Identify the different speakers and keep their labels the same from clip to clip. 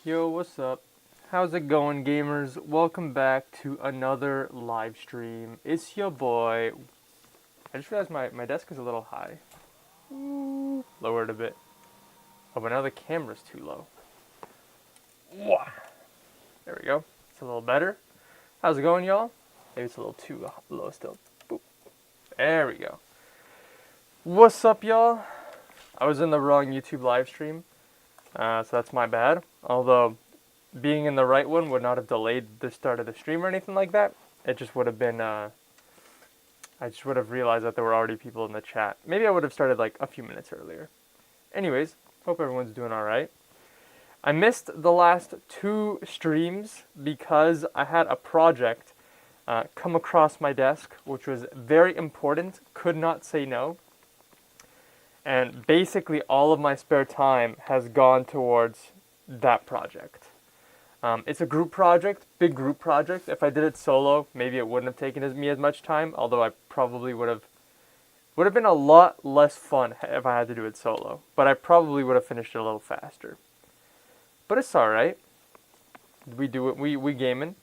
Speaker 1: Yo, what's up? How's it going, gamers? Welcome back to another live stream. It's your boy. I just realized my desk is a little high. Lower it a bit. Oh, but now the camera's too low. Wah. There we go. It's a little better. How's it going, y'all? Maybe it's a little too low still. Boop. There we go. What's up, y'all? I was in the wrong YouTube live stream, so that's my bad. Although, being in the right one would not have delayed the start of the stream or anything like that. It just would have been, I just would have realized that there were already people in the chat. Maybe I would have started like a few minutes earlier. Anyways, hope everyone's doing alright. I missed the last 2 streams because I had a project come across my desk, which was very important, could not say no. And basically all of my spare time has gone towards that project. It's a group project, big group project. If I did it solo, maybe it wouldn't have taken me as much time, although I probably would have been a lot less fun if I had to do it solo. But I probably would have finished it a little faster. But it's alright. We do it, we gaming.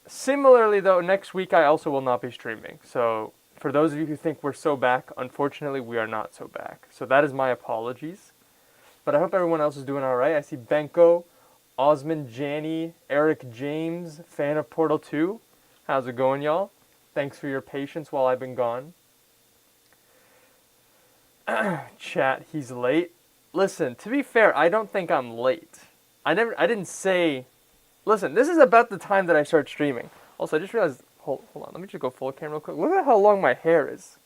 Speaker 1: Similarly though, next week I also will not be streaming. So for those of you who think we're so back, unfortunately we are not so back. So that is my apologies. But I hope everyone else is doing alright. I see Benko, Osman, Jani, Eric James, fan of Portal 2. How's it going, y'all? Thanks for your patience while I've been gone. Chat, he's late. Listen, to be fair, I don't think I'm late. I didn't say... Listen, this is about the time that I start streaming. Also, I just realized... Hold on, let me just go full camera real quick. Look at how long my hair is.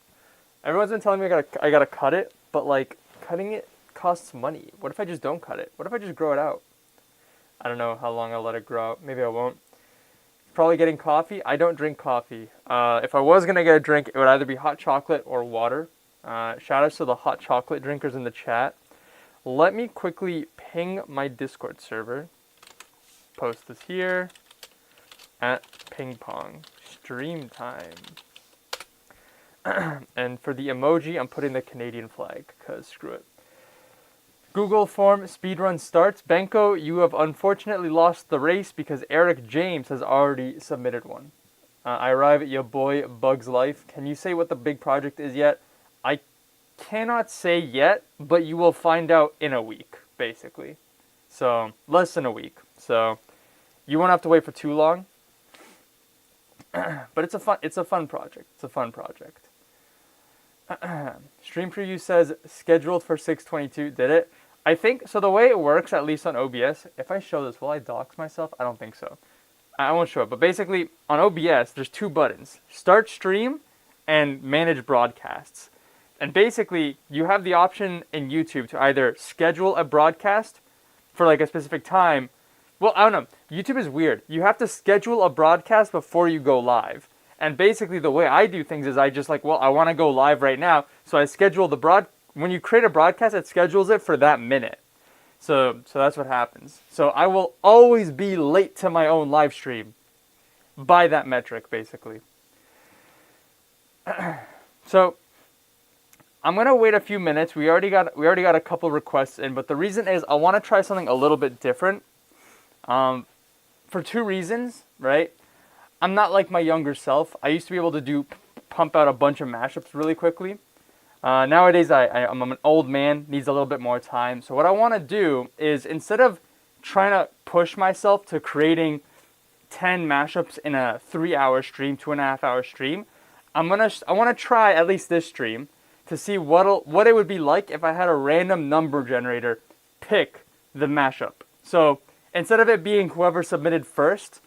Speaker 1: Everyone's been telling me I gotta cut it, but like, cutting it costs money. What if I just don't cut it? What if I just grow it out? I don't know how long I'll let it grow out. Maybe I won't. Probably getting coffee. I don't drink coffee. If I was going to get a drink, it would either be hot chocolate or water. Shout outs to the hot chocolate drinkers in the chat. Let me quickly ping my Discord server. Post this here. At ping pong. Stream time. And for the emoji, I'm putting the Canadian flag, because screw it. Google form speedrun starts. Benko, you have unfortunately lost the race because Eric James has already submitted one. I arrive at your boy Bug's Life. Can you say what the big project is yet? I cannot say yet, but you will find out in a week, basically. So, less than a week. So, you won't have to wait for too long. But it's a fun project. It's a fun project. Stream preview says scheduled for 6:22. Did it? I think so. The way it works, at least on OBS, if I show this, will I dox myself? I don't think so. I won't show it. But basically, on OBS, there's 2 buttons: start stream and manage broadcasts. And basically, you have the option in YouTube to either schedule a broadcast for like a specific time. Well, I don't know. YouTube is weird. You have to schedule a broadcast before you go live. And basically the way I do things is I just like, well, I want to go live right now. So I schedule the when you create a broadcast, it schedules it for that minute. So that's what happens. So I will always be late to my own live stream by that metric, basically. So I'm going to wait a few minutes. We already got a couple requests in, but the reason is I want to try something a little bit different. For 2 reasons, right? I'm not like my younger self. I used to be able to pump out a bunch of mashups really quickly. Nowadays, I'm an old man, needs a little bit more time. So what I want to do is, instead of trying to push myself to creating 10 mashups in a 3-hour stream, 2.5-hour stream, I want to try at least this stream to see what it would be like if I had a random number generator pick the mashup. So instead of it being whoever submitted first,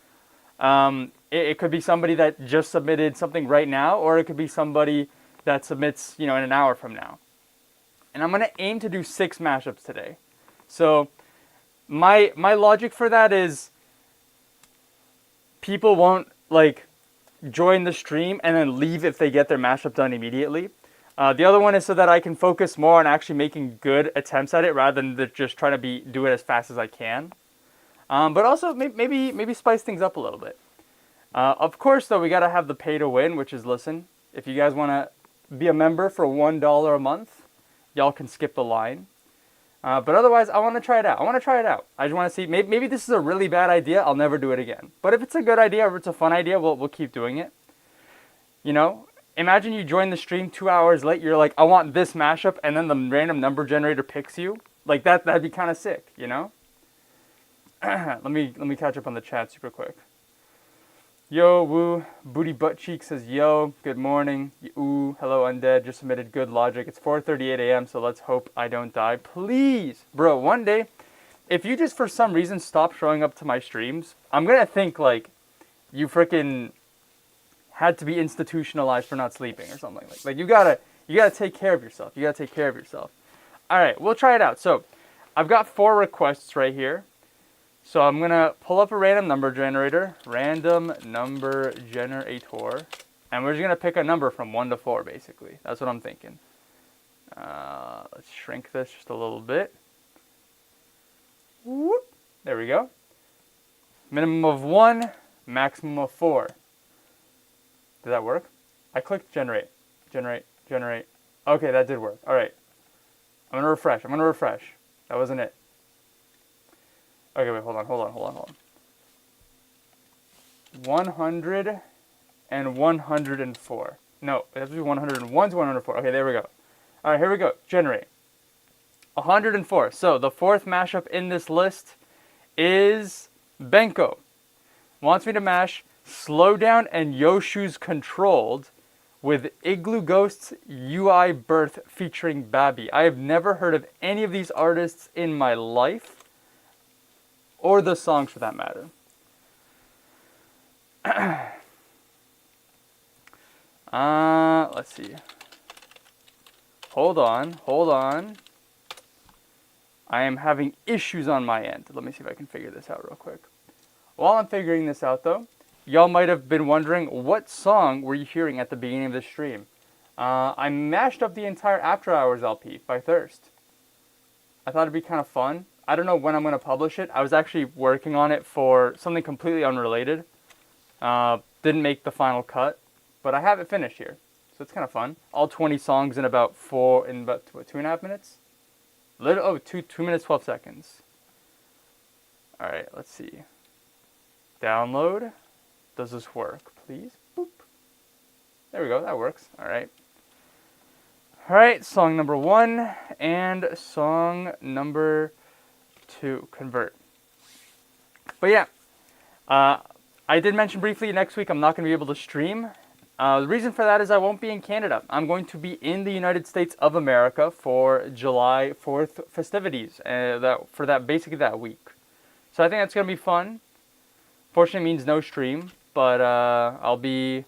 Speaker 1: it could be somebody that just submitted something right now, or it could be somebody that submits, in an hour from now. And I'm going to aim to do 6 mashups today. So my logic for that is people won't like join the stream and then leave if they get their mashup done immediately. The other one is so that I can focus more on actually making good attempts at it rather than just trying to do it as fast as I can. But also maybe spice things up a little bit. Of course, though, we got to have the pay to win, which is, listen, if you guys want to be a member for $1 a month, y'all can skip the line. But otherwise, I want to try it out. I just want to see. Maybe this is a really bad idea. I'll never do it again. But if it's a good idea or if it's a fun idea, we'll keep doing it. You know, imagine you join the stream 2 hours late. You're like, I want this mashup, and then the random number generator picks you. Like that. That'd be kind of sick. You know. let me catch up on the chat super quick. Yo, woo, booty butt cheek says, yo, good morning. Ooh, hello, undead, just submitted good logic. It's 4:38 a.m., so let's hope I don't die. Please, bro, one day, if you just for some reason stop showing up to my streams, I'm gonna think, like, you freaking had to be institutionalized for not sleeping or something. Like you gotta take care of yourself. Alright, we'll try it out. So, I've got 4 requests right here. So I'm going to pull up a random number generator, and we're just going to pick a number from 1 to 4, basically. That's what I'm thinking. Let's shrink this just a little bit. Whoop. There we go. Minimum of 1, maximum of 4. Did that work? I clicked generate. Okay, that did work. All right. I'm going to refresh. That wasn't it. Okay, wait, hold on. 100 and 104. No, it has to be 101 to 104. Okay, there we go. All right, here we go. Generate. 104. So the 4th mashup in this list is Benko. Wants me to mash Slow Down and Yoshu's Controlled with Igloo Ghost's UI Birth featuring Babby. I have never heard of any of these artists in my life. Or the songs, for that matter. Let's see. Hold on. I am having issues on my end. Let me see if I can figure this out real quick. While I'm figuring this out, though, y'all might have been wondering, what song were you hearing at the beginning of the stream? I mashed up the entire After Hours LP by Thirst. I thought it'd be kind of fun. I don't know when I'm going to publish it. I was actually working on it for something completely unrelated. Didn't make the final cut, but I have it finished here. So it's kind of fun. All 20 songs in about 2.5 minutes? 2 minutes, 12 seconds. All right, let's see. Download. Does this work, please? Boop. There we go, that works. All right. All right, song number 1 and song number 2, convert. But yeah, I did mention briefly next week I'm not going to be able to stream. The reason for that is I won't be in Canada. I'm going to be in the United States of America for July 4th festivities, basically that week. So I think that's going to be fun. Fortunately, it means no stream, but I'll be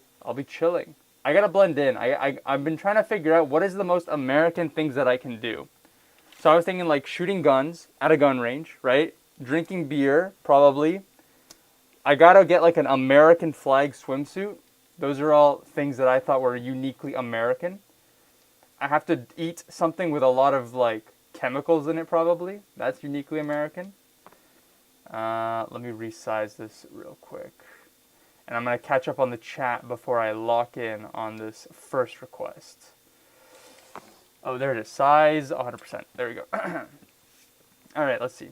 Speaker 1: chilling. I gotta blend in. I've been trying to figure out what is the most American things that I can do. So I was thinking like shooting guns at a gun range, right? Drinking beer, probably. I gotta get like an American flag swimsuit. Those are all things that I thought were uniquely American. I have to eat something with a lot of like chemicals in it, probably. That's uniquely American. Let me resize this real quick. And I'm gonna catch up on the chat before I lock in on this first request. Oh, there it is. Size 100%. There we go. All right, let's see.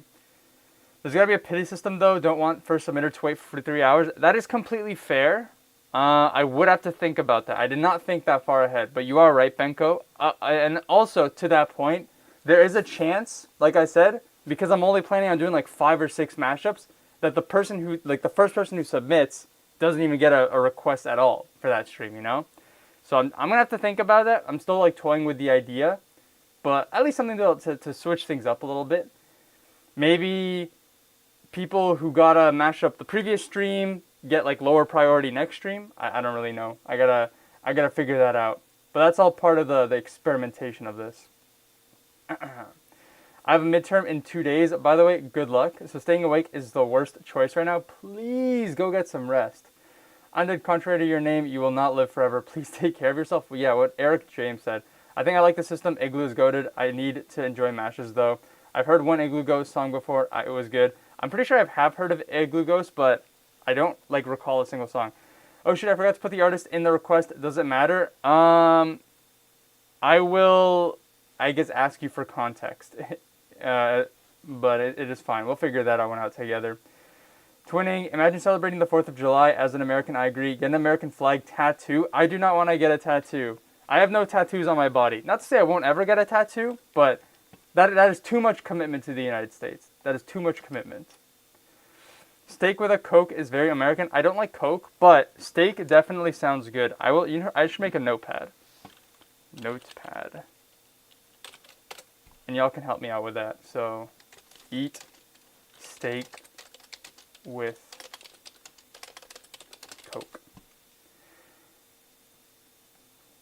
Speaker 1: There's got to be a pity system, though. Don't want first submitter to wait for 3 hours. That is completely fair. I would have to think about that. I did not think that far ahead. But you are right, Benko. And also, to that point, there is a chance, like I said, because I'm only planning on doing like 5 or 6 mashups, that the person who, like the first person who submits doesn't even get a request at all for that stream, you know? So I'm going to have to think about that. I'm still like toying with the idea, but at least something to switch things up a little bit. Maybe people who got a mash up the previous stream get like lower priority next stream. I don't really know. I gotta figure that out. But that's all part of the experimentation of this. I have a midterm in 2 days. By the way, good luck. So staying awake is the worst choice right now. Please go get some rest. Undead, contrary to your name, you will not live forever. Please take care of yourself. Well, yeah, what Eric James said. I think I like the system. Igloo is goated. I need to enjoy mashes, though. I've heard one Igloo Ghost song before. It was good. I'm pretty sure I have heard of Igloo Ghost, but I don't like recall a single song. Oh shit, I forgot to put the artist in the request. Does it matter? I will, I guess, ask you for context.
Speaker 2: but it is fine. We'll figure that one out together. Twinning, imagine celebrating the 4th of July as an American. I agree. Get an American flag tattoo. I do not want to get a tattoo. I have no tattoos on my body. Not to say I won't ever get a tattoo, but that is too much commitment to the United States. That is too much commitment. Steak with a Coke is very American. I don't like Coke, but steak definitely sounds good. I should make a notepad. Notepad. And y'all can help me out with that. So, eat steak with Coke.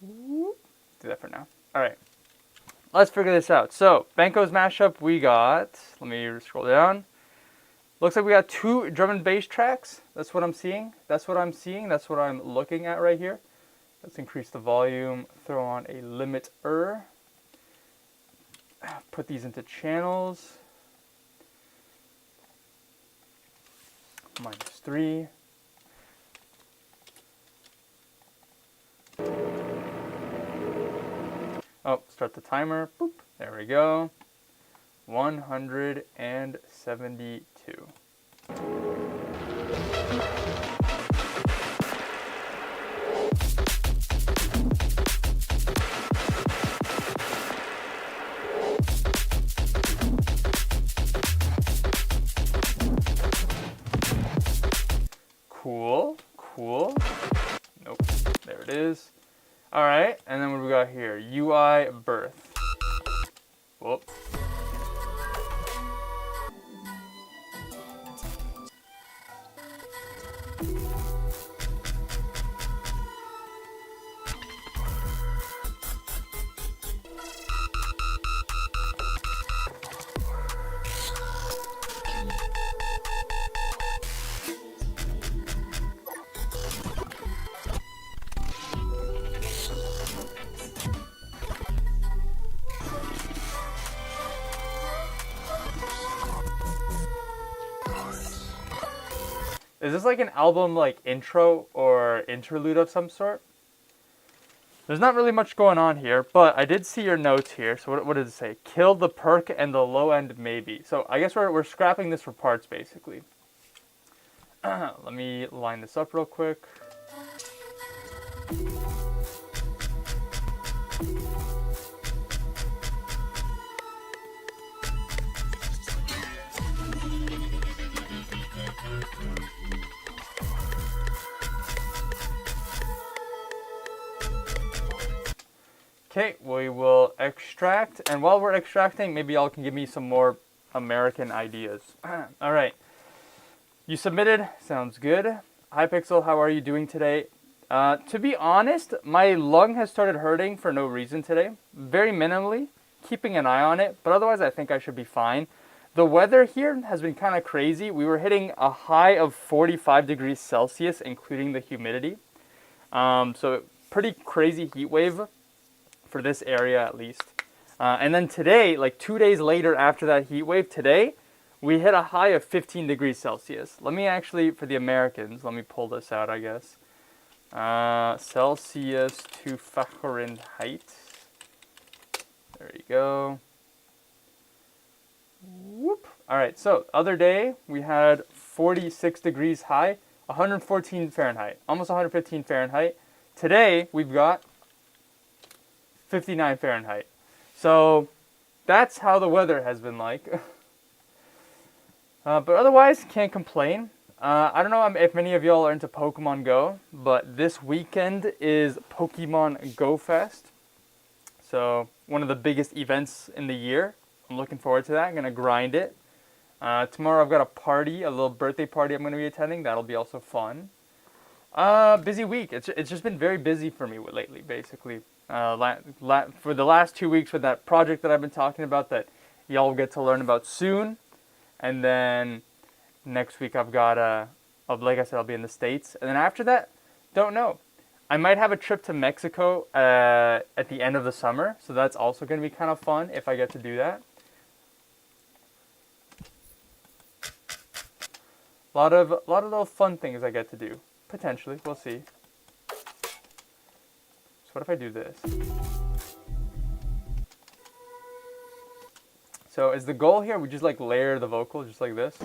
Speaker 2: Do that for now. Alright. Let's figure this out. So, Banco's mashup, we got... Let me scroll down. Looks like we got 2 drum and bass tracks. That's what I'm seeing. That's what I'm seeing. That's what I'm looking at right here. Let's increase the volume. Throw on a limiter. Put these into channels. -3. Oh, start the timer. Boop. There we go. 172. Cool, cool. Nope, there it is. All right, and then what do we got here? UI birth. Whoop. Is this like an album like intro or interlude of some sort? There's not really much going on here, but I did see your notes here. So what did it say? Kill the perk and the low end maybe. So I guess we're scrapping this for parts basically. Let me line this up real quick. Okay, we will extract, and while we're extracting, maybe y'all can give me some more American ideas. All right, you submitted, sounds good. Hi Pixel, how are you doing today? To be honest, my lung has started hurting for no reason today, very minimally, keeping an eye on it, but otherwise I think I should be fine. The weather here has been kind of crazy. We were hitting a high of 45 degrees Celsius, including the humidity. So pretty crazy heat wave. For this area at least. And then today, like 2 days later after that heat wave, today, we hit a high of 15 degrees Celsius. Let me actually, for the Americans, let me pull this out, I guess. Celsius to Fahrenheit. There you go. Whoop. All right, so other day, we had 46 degrees high, 114 Fahrenheit, almost 115 Fahrenheit. Today, we've got 59 Fahrenheit. So that's how the weather has been like. But otherwise, can't complain. I don't know if many of y'all are into Pokemon Go, but this weekend is Pokemon Go Fest. So one of the biggest events in the year. I'm looking forward to that. I'm going to grind it. Tomorrow I've got a party, a little birthday party I'm going to be attending. That'll be also fun. Busy week. It's just been very busy for me lately, basically. For the last 2 weeks with that project that I've been talking about that y'all will get to learn about soon. And then next week I've got, like I said, I'll be in the States. And then after that, don't know. I might have a trip to Mexico at the end of the summer. So that's also going to be kind of fun if I get to do that. A lot of little fun things I get to do. Potentially. We'll see. What if I do this? So is the goal here we just like layer the vocal just like this?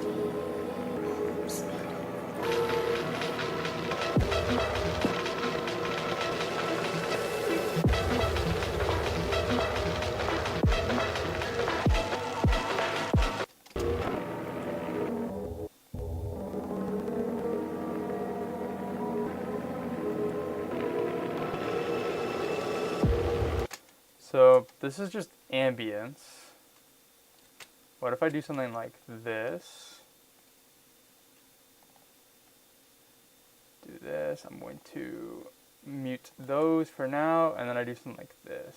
Speaker 2: So this is just ambience. What if I do something like this? Do this. I'm going to mute those for now, and then I do something like this.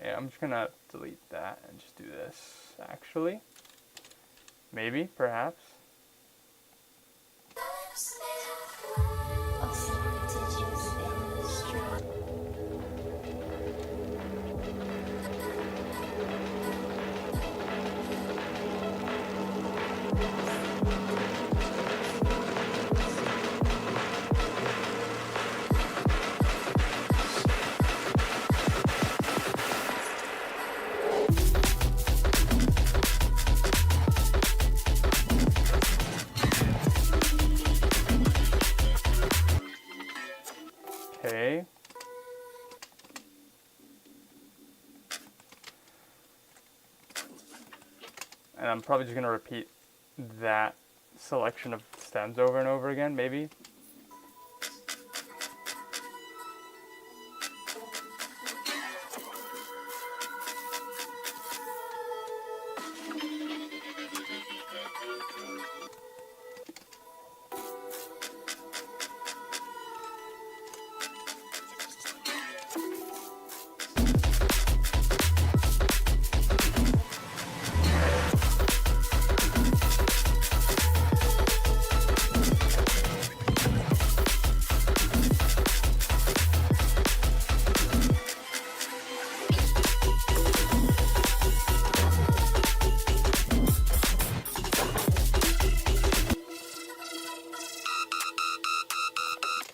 Speaker 2: Yeah, I'm just gonna delete that and just do this, actually. Maybe, perhaps. Okay. And I'm probably just going to repeat that selection of stems over and over again, maybe.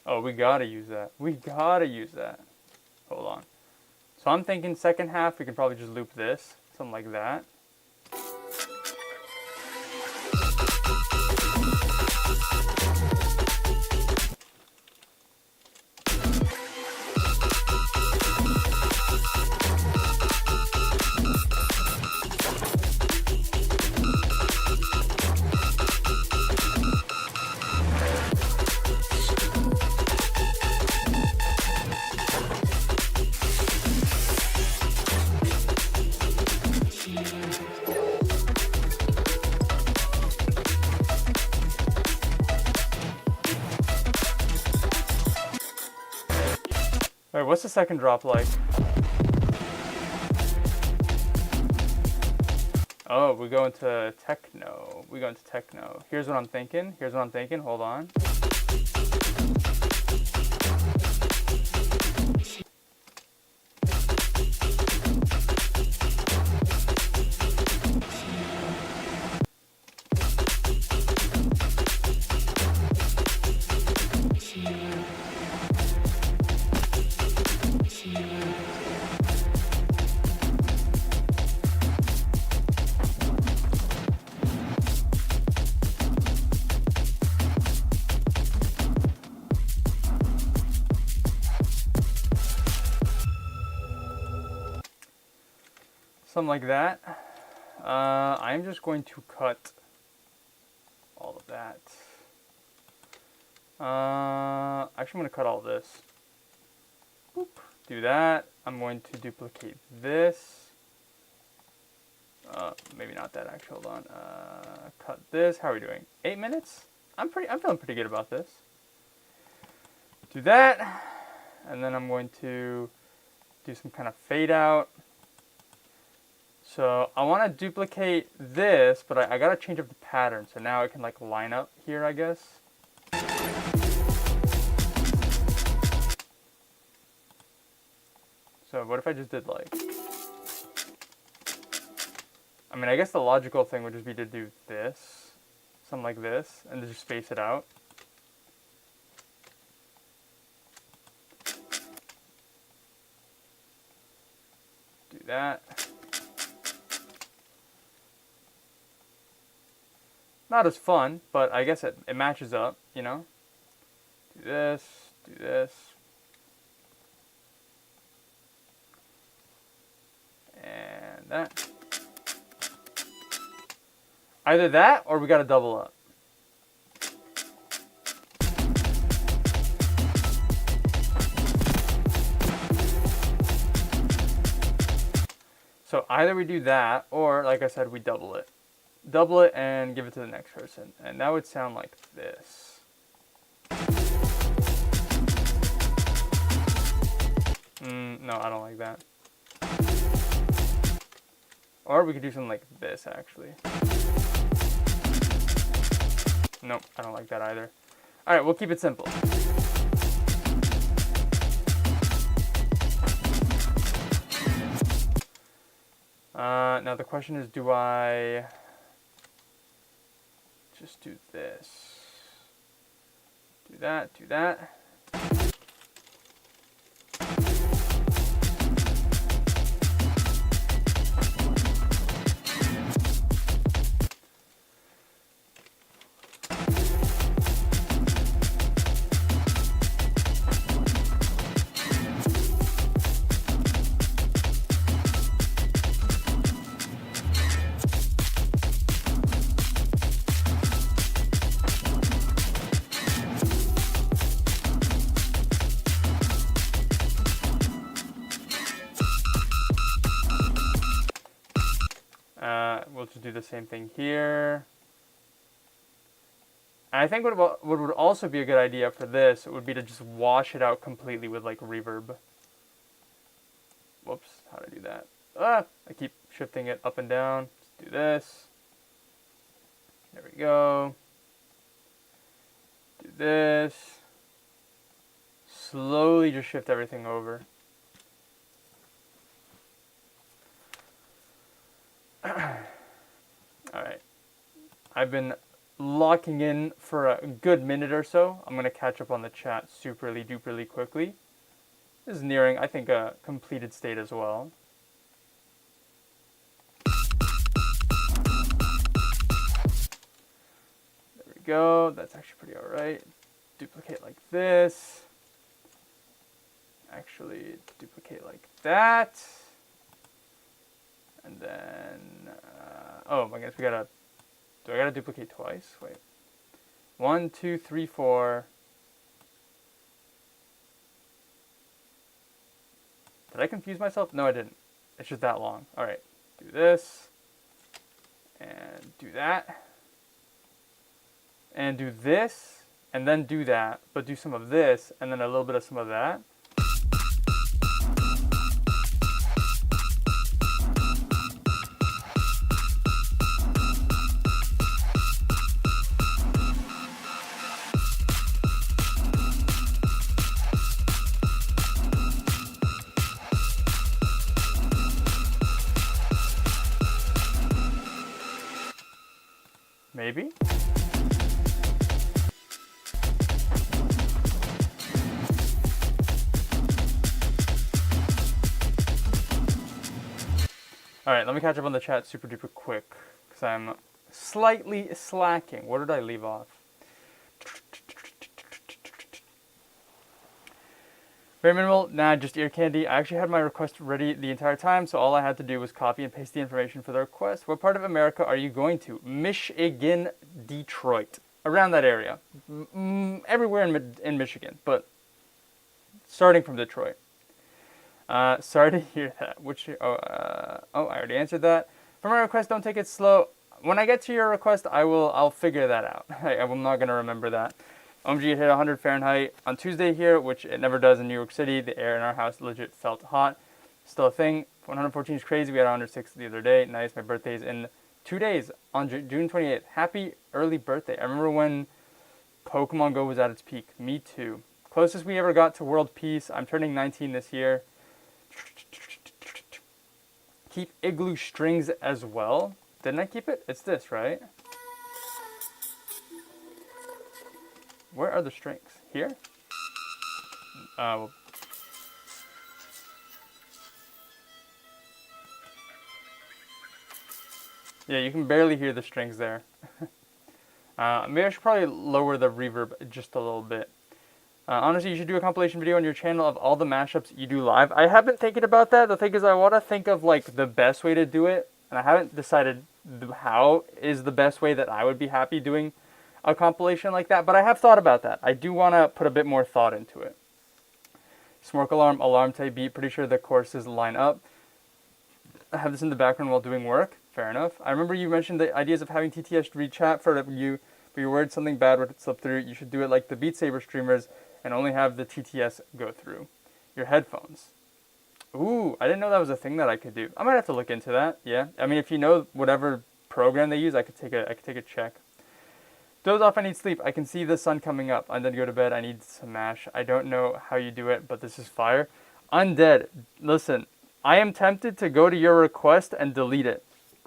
Speaker 2: Oh, we gotta use that. We gotta use that. Hold on. So I'm thinking second half, we can probably just loop this. Something like that. Alright, what's the second drop like? Oh, we go into techno. We go into techno. Here's what I'm thinking. Here's what I'm thinking. Hold on. Something like that. I'm just going to cut all of that. Actually, I'm going to cut all this. Boop. Do that. I'm going to duplicate this. Maybe not that, actually. Hold on. Cut this. How are we doing? 8 minutes? I'm feeling pretty good about this. Do that. And then I'm going to do some kind of fade out. So I want to duplicate this, but I got to change up the pattern. So now it can like line up here, I guess. So what if I just did like... I mean, I guess the logical thing would just be to do this. Something like this. And then just space it out. Do that. Not as fun, but I guess it matches up, you know? Do this, do this. And that. Either that, or we gotta double up. So either we do that, or like I said, we double it. Double it and give it to the next person. And that would sound like this. No, I don't like that. Or we could do something like this, actually. Nope, I don't like that either. Alright, we'll keep it simple. Now the question is, do I just do this? Do that, do that. We'll just do the same thing here. And I think what would also be a good idea for this would be to just wash it out completely with like reverb. Whoops, how do I do that? I keep shifting it up and down. Let's do this. There we go. Do this. Slowly just shift everything over. Alright. I've been locking in for a good minute or so. I'm going to catch up on the chat superly duperly quickly. This is nearing, I think, a completed state as well. There we go. That's actually pretty alright. Duplicate like this. Actually, duplicate like that. And then, oh, I guess we gotta, do I gotta duplicate twice? Wait. 1, 2, 3, 4. Did I confuse myself? No, I didn't. It's just that long. All right, do this, and do that, and do this, and then do that, but do some of this, and then a little bit of some of that. Maybe? Alright, let me catch up on the chat super duper quick, because I'm slightly slacking. Where did I leave off? Very minimal, nah, just ear candy. I actually had my request ready the entire time, so all I had to do was copy and paste the information for the request. What part of America are you going to? Michigan, Detroit. Around that area. Everywhere in Michigan, but starting from Detroit. Sorry to hear that. I already answered that. For my request, don't take it slow. When I get to your request, I'll figure that out. I'm not going to remember that. OMG, it hit 100 Fahrenheit on Tuesday here, which it never does in New York City. The air in our house legit felt hot. Still a thing. 114 is crazy. We had 106 the other day. Nice. My birthday's in 2 days on June 28th. Happy early birthday. I remember when Pokemon Go was at its peak. Me too. Closest we ever got to world peace. I'm turning 19 this year. Keep igloo strings as well. Didn't I keep it? It's this, right? Where are the strings? Here? Well, yeah, you can barely hear the strings there. Maybe I should probably lower the reverb just a little bit. Honestly, you should do a compilation video on your channel of all the mashups you do live. I have been thinking about that. The thing is, I want to think of like the best way to do it, and I haven't decided how is the best way that I would be happy doing a compilation like that. But I have thought about that. I do want to put a bit more thought into it. Smoke alarm, alarm type beat. Pretty sure the courses line up. I have this in the background while doing work. Fair enough. I remember you mentioned the ideas of having TTS read chat for you, but you're worried something bad would slip through. You should do it like the Beat Saber streamers and only have the TTS go through your headphones. Ooh, I didn't know that was a thing that I could do. I might have to look into that. Yeah, I mean, if you know whatever program they use, I could take a check. Doze off. I need sleep. I can see the sun coming up. I'm dead. Go to bed. I need some mash. I don't know how you do it, but this is fire. Undead. Listen, I am tempted to go to your request and delete it.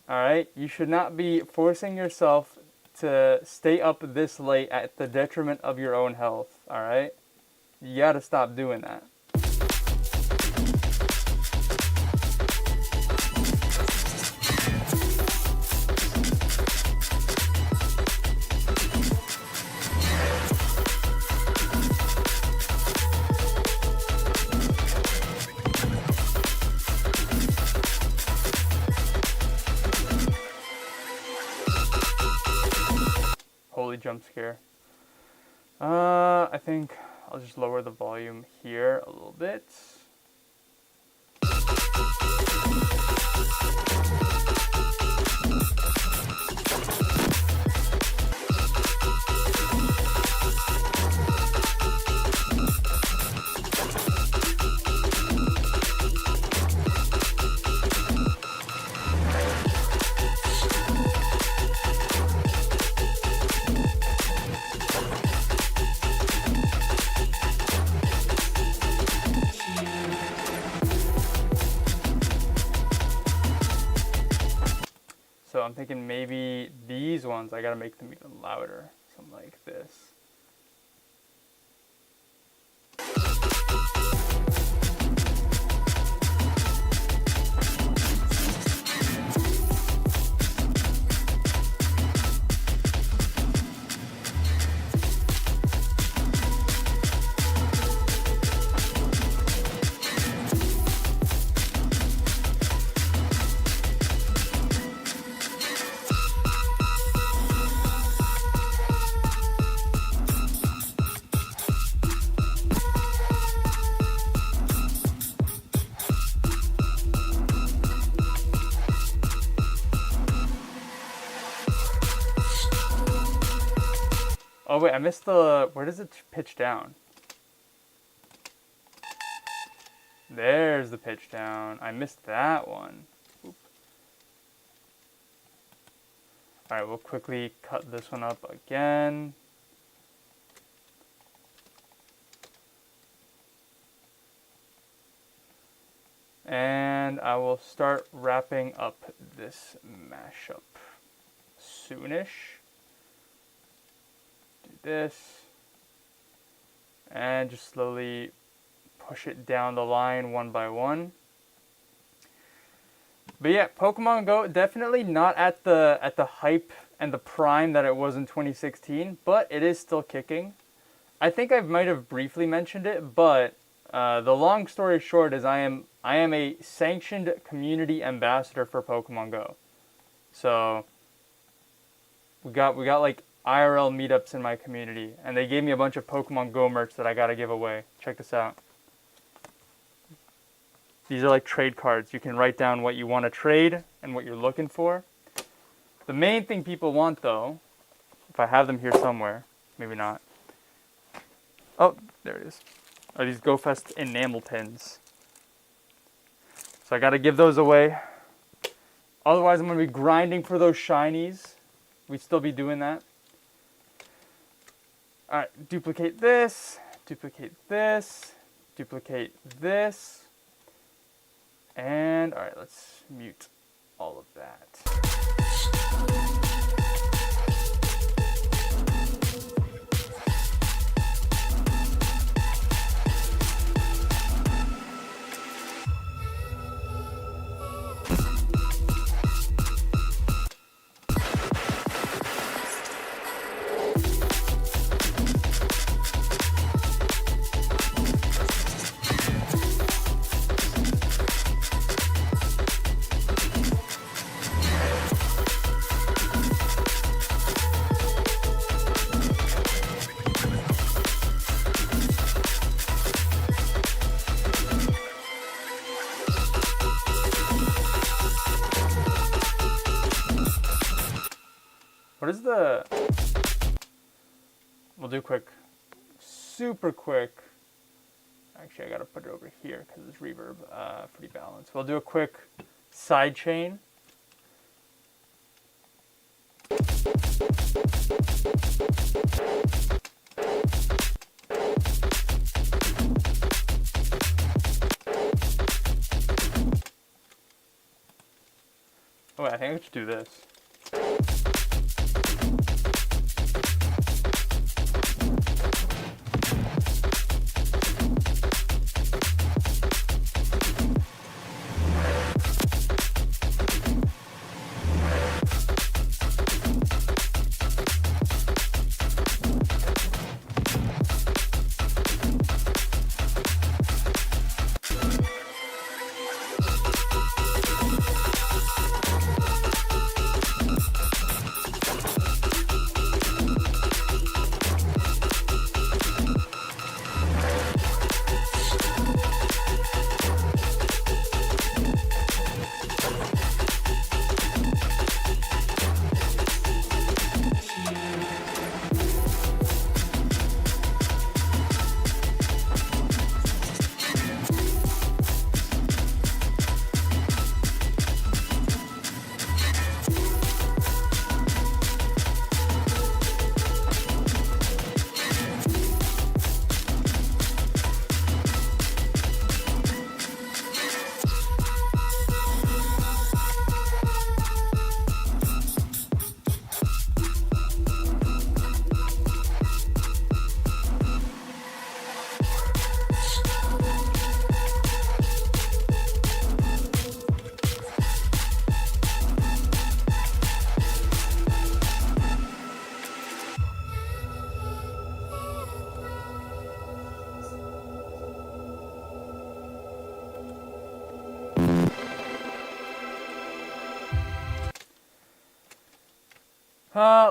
Speaker 2: All right, you should not be forcing yourself to stay up this late at the detriment of your own health. All right. You gotta stop doing that. Holy jump scare. I think I'll just lower the volume here a little bit. So I'm thinking maybe these ones, I gotta make them even louder. Something like this. Oh wait, I missed the, where does it pitch down? There's the pitch down. I missed that one. Oop. All right, we'll quickly cut this one up again. And I will start wrapping up this mashup soonish. Do this. And just slowly push it down the line one by one. But yeah, Pokemon Go definitely not at the hype and the prime that it was in 2016, but it is still kicking. I think I might have briefly mentioned it, but the long story short is I am a sanctioned community ambassador for Pokemon Go. So we got like IRL meetups in my community, and they gave me a bunch of Pokemon Go merch that I gotta give away. Check this out. These are like trade cards. You can write down what you want to trade and what you're looking for. The main thing people want, though, if I have them here somewhere, maybe not. Oh, there it is. Are these GoFest enamel pins. So I got to give those away. Otherwise, I'm going to be grinding for those shinies. We'd still be doing that. All right, duplicate this, duplicate this, duplicate this. And all right, let's mute all of that. What is the... We'll do quick, super quick. Actually, I gotta put it over here because it's reverb, pretty balanced. We'll do a quick side chain. Oh, wait, I think I should do this.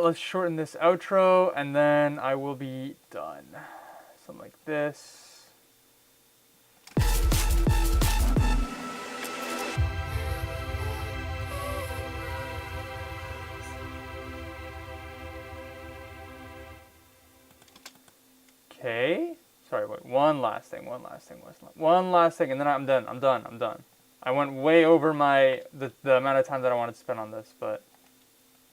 Speaker 2: Let's shorten this outro, and then I will be done. Something like this. Okay. Sorry, wait. One last thing, and then I'm done. I went way over the amount of time that I wanted to spend on this, but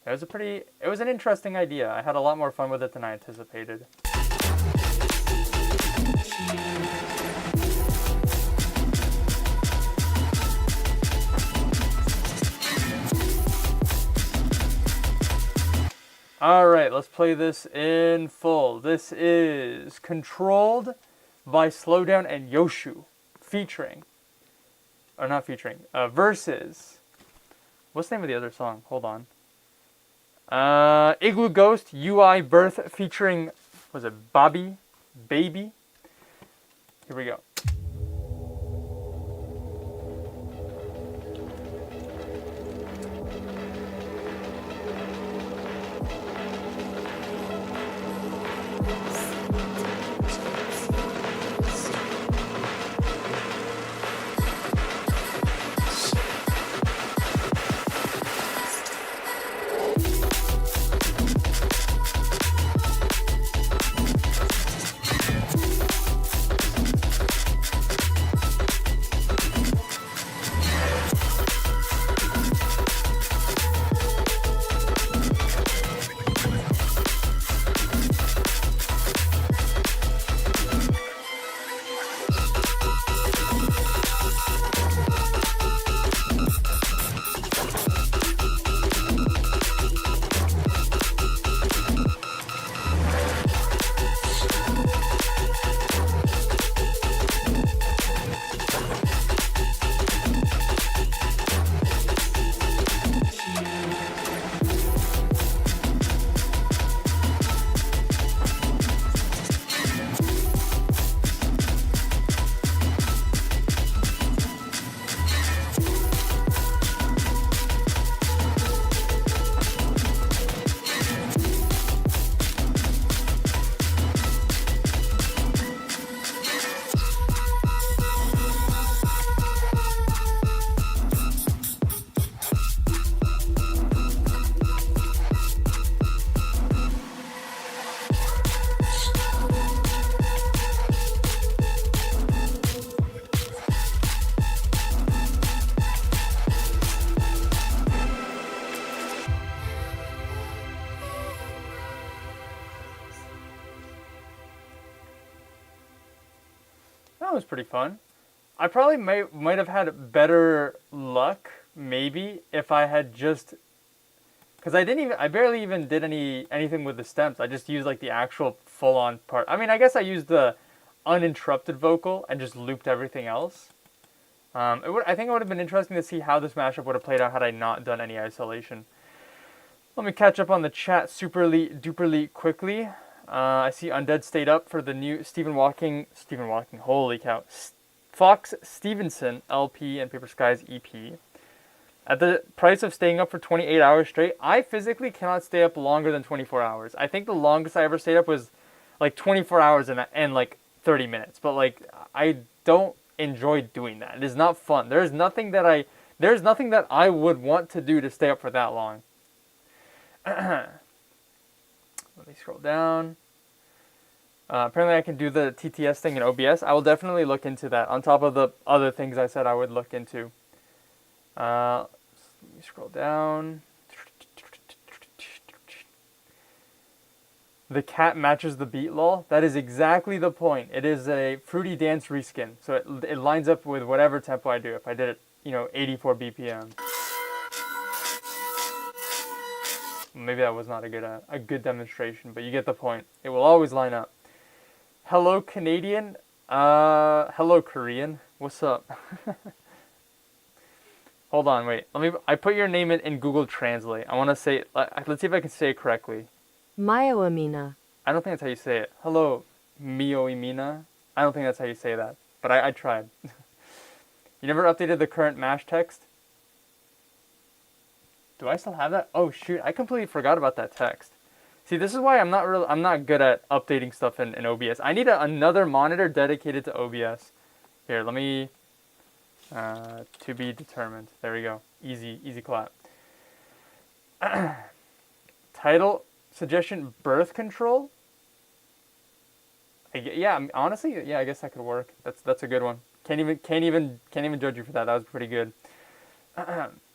Speaker 2: it was an interesting idea. I had a lot more fun with it than I anticipated. Alright, let's play this in full. This is Controlled by Slowdown and Yoshu, versus, what's the name of the other song? Hold on. Igloo Ghost UI Birth featuring, was it Bobby Baby? Here we go. That was pretty fun. I probably might have had better luck, maybe, if I had just, because I barely even did anything with the stems. I just used like the actual full on part. I mean, I guess I used the uninterrupted vocal and just looped everything else. I think it would have been interesting to see how this mashup would have played out had I not done any isolation. Let me catch up on the chat superly duperly quickly. I see Undead stayed up for the new Stephen Walking, holy cow, Fox Stevenson LP and Paper Skies EP. At the price of staying up for 28 hours straight, I physically cannot stay up longer than 24 hours. I think the longest I ever stayed up was like 24 hours and like 30 minutes. But like, I don't enjoy doing that. It is not fun. There's nothing that I would want to do to stay up for that long. Let me scroll down. Apparently I can do the TTS thing in OBS. I will definitely look into that on top of the other things I said I would look into. Let me scroll down. The cat matches the beat, lol. That is exactly the point. It is a Fruity Dance reskin. So it lines up with whatever tempo I do. If I did it, 84 BPM. Maybe that was not a good demonstration, but you get the point. It will always line up. Hello, Canadian. Hello, Korean. What's up? Hold on, wait. I put your name in Google Translate. I want to say, let's see if I can say it correctly.
Speaker 3: Mioamina.
Speaker 2: I don't think that's how you say it. Hello, Mioimina. I don't think that's how you say that, but I tried. You never updated the current MASH text? Do I still have that? Oh shoot, I completely forgot about that text. See, this is why I'm not good at updating stuff in OBS. I need another monitor dedicated to OBS. Here, let me, to be determined. There we go. Easy clap. Title suggestion: birth control. Honestly, I guess that could work. That's a good one. Can't even judge you for that. That was pretty good.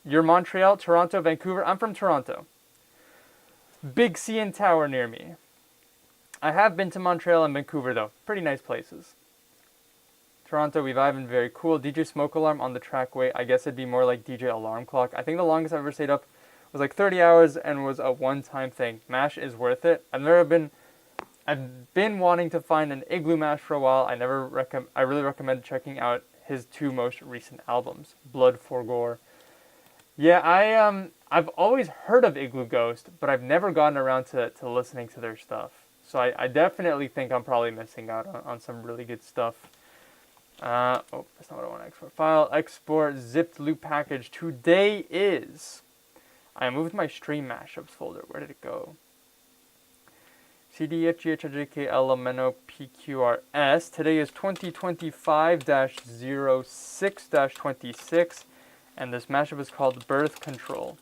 Speaker 2: You're Montreal, Toronto, Vancouver. I'm from Toronto. Big CN Tower near me. I have been to Montreal and Vancouver though. Pretty nice places. Toronto, we vibe and very cool. DJ Smoke Alarm on the trackway. I guess it'd be more like DJ Alarm Clock. I think the longest I've ever stayed up was like 30 hours and was a one-time thing. MASH is worth it. I've been wanting to find an Igloo MASH for a while. I really recommend checking out his two most recent albums, Blood for Gore. Yeah, I've always heard of Igloo Ghost, but I've never gotten around to listening to their stuff. So I definitely think I'm probably missing out on some really good stuff. That's not what I want to export. File, export, zipped loop package. Today is... I moved my stream mashups folder. Where did it go? CDFGHJKLMNOPQRS. Today is 2025-06-26. And this mashup is called Birth Control.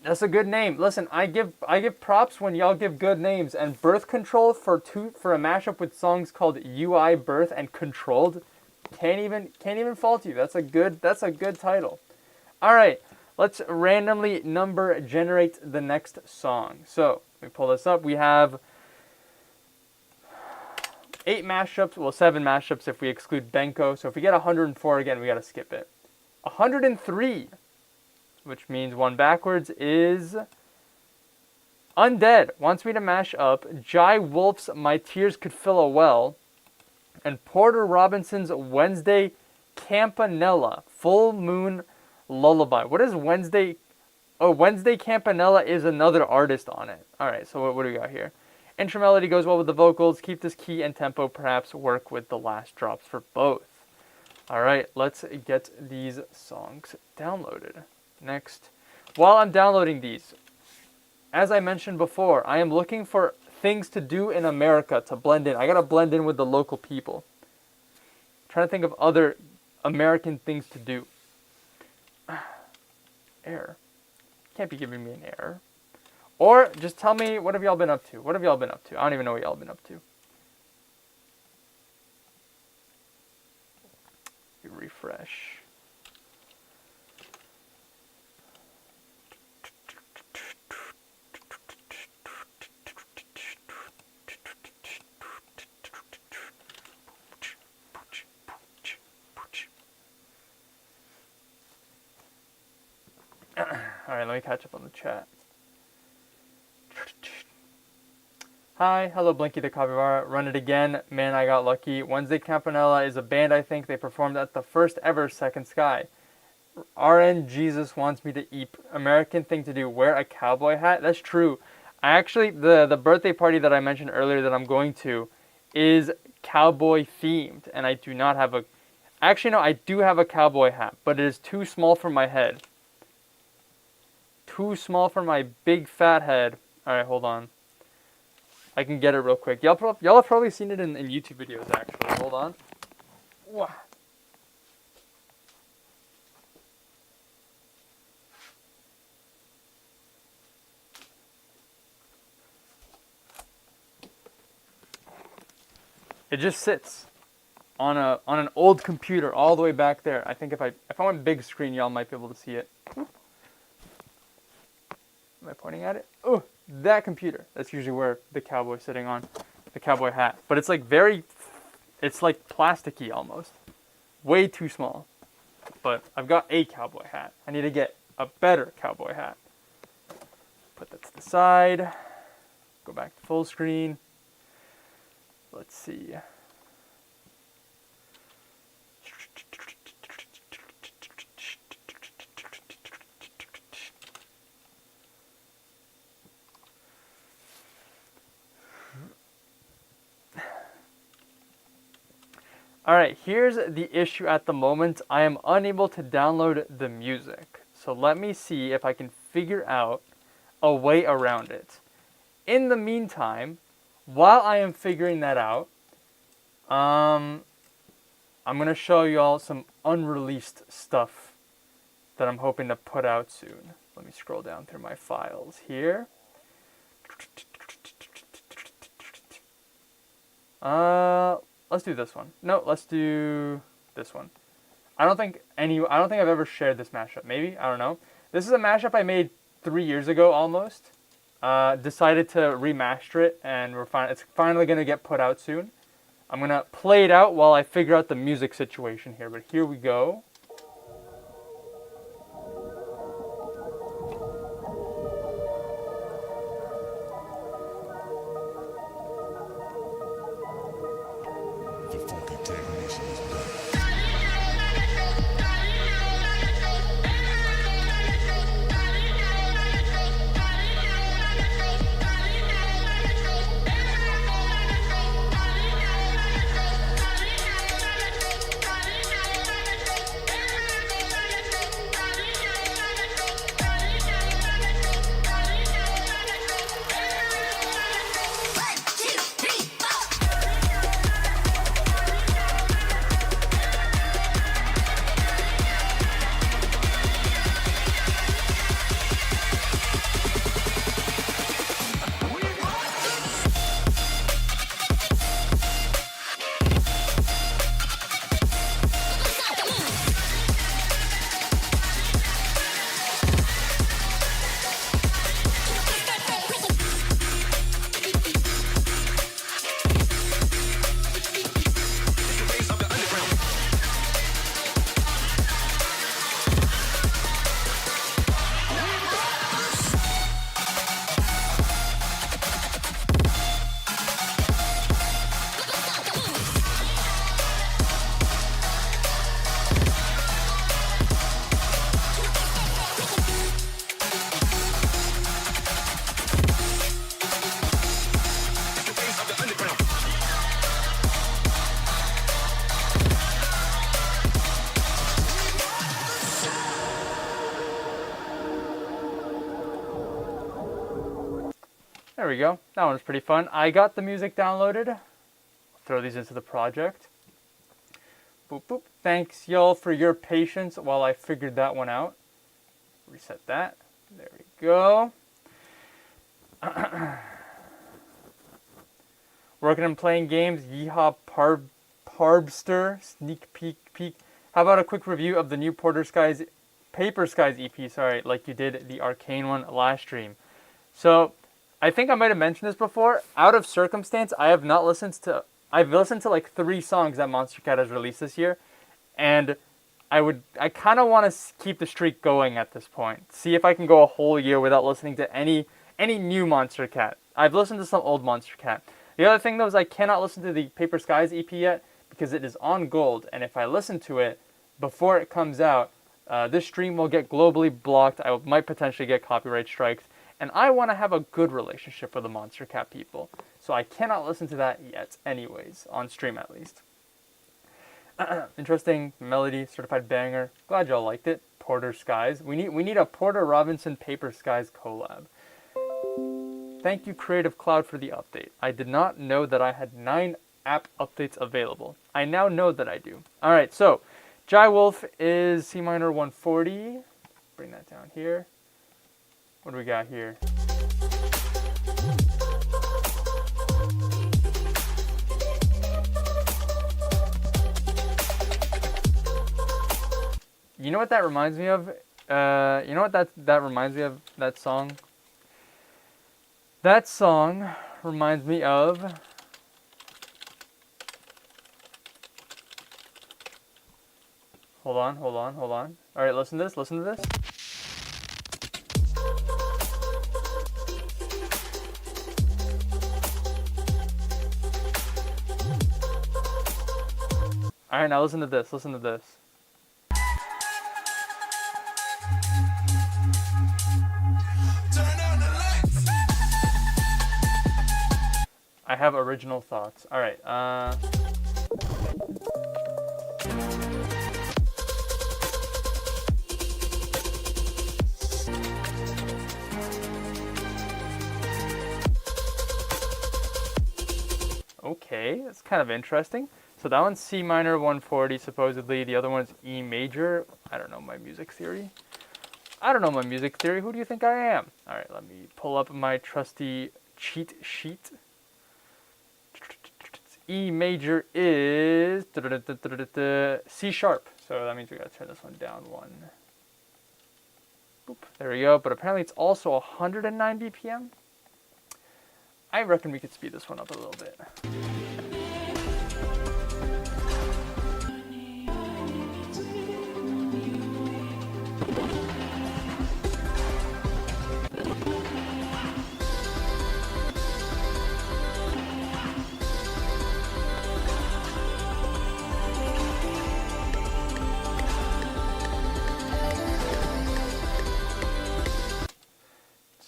Speaker 2: That's a good name. Listen, I give props when y'all give good names. And Birth Control for a mashup with songs called UI Birth and Controlled, can't even fault you. That's a good title. All right, let's randomly number generate the next song. So let me pull this up. We have 8 mashups, well 7 mashups if we exclude Benko. So if we get 104 again, we gotta skip it. 103, which means one backwards, is Undead wants me to mash up Jai Wolf's My Tears Could Fill a Well and Porter Robinson's Wednesday Campanella Full Moon Lullaby. What is Wednesday? Oh, Wednesday Campanella is another artist on it. All right, so what do we got here? Intro melody goes well with the vocals. Keep this key and tempo, perhaps work with the last drops for both. All right, let's get these songs downloaded. Next, while I'm downloading these, as I mentioned before, I am looking for things to do in America to blend in. I gotta blend in with the local people. Trying to think of other American things to do. Error. Can't be giving me an error. Or just tell me, what have y'all been up to? What have y'all been up to? I don't even know what y'all been up to. Refresh. Alright, let me catch up on the chat. Hi, hello Blinky the Capybara. Run it again. Man, I got lucky. Wednesday Campanella is a band I think. They performed at the first ever Second Sky. RN Jesus wants me to eat. American thing to do. Wear a cowboy hat. That's true. I actually, the birthday party that I mentioned earlier that I'm going to is cowboy themed. And I do not have a... Actually, no, I do have a cowboy hat. But it is too small for my head. Too small for my big fat head. Alright, hold on. I can get it real quick. Y'all have probably seen it in YouTube videos, actually. Hold on. Wow. It just sits on an old computer all the way back there. I think if I went big screen, y'all might be able to see it. Am I pointing at it? Oh, that computer. That's usually where the cowboy's sitting on, the cowboy hat. But it's like it's like plasticky almost. Way too small. But I've got a cowboy hat. I need to get a better cowboy hat. Put that to the side. Go back to full screen. Let's see. Alright, here's the issue at the moment. I am unable to download the music. So let me see if I can figure out a way around it. In the meantime, while I am figuring that out, I'm going to show you all some unreleased stuff that I'm hoping to put out soon. Let me scroll down through my files here. Let's do this one. No, let's do this one. I don't think I've ever shared this mashup. Maybe, I don't know. This is a mashup I made 3 years ago almost. Decided to remaster it, and it's finally gonna get put out soon. I'm gonna play it out while I figure out the music situation here. But here we go. There we go. That one was pretty fun. I got the music downloaded. I'll throw these into the project. Boop, boop. Thanks, y'all, for your patience while I figured that one out. Reset that. There we go. Working and playing games. Yeehaw, Parbster. Sneak peek. How about a quick review of the new Paper Skies EP? Sorry, like you did the Arcane one last stream. So, I think I might have mentioned this before. Out of circumstance, I've listened to like 3 songs that Monster Cat has released this year, and I kind of want to keep the streak going at this point. See if I can go a whole year without listening to any new Monster Cat. I've listened to some old Monster Cat. The other thing though is I cannot listen to the Paper Skies EP yet because it is on gold, and if I listen to it before it comes out, this stream will get globally blocked. I might potentially get copyright strikes, and I want to have a good relationship with the Monster Cat people, so I cannot listen to that yet anyways, on stream at least. Interesting melody, certified banger. Glad y'all liked it. Porter Skies. We need a Porter Robinson Paper Skies collab. Thank you Creative Cloud for the update. I did not know that I had 9 app updates available. I now know that I do. Alright, so Jai Wolf is C minor 140. Bring that down here. What do we got here? You know what that reminds me of? You know what that reminds me of, that song? That song reminds me of... Hold on. Alright, listen to this. Alright, now listen to this. I have original thoughts. Alright, okay, that's kind of interesting. So that one's C minor 140 supposedly. The other one's E major. I don't know my music theory. Who do you think I am? Alright, let me pull up my trusty cheat sheet. E major is C sharp. So that means we gotta turn this one down one. Boop, there we go. But apparently it's also 109 BPM. I reckon we could speed this one up a little bit.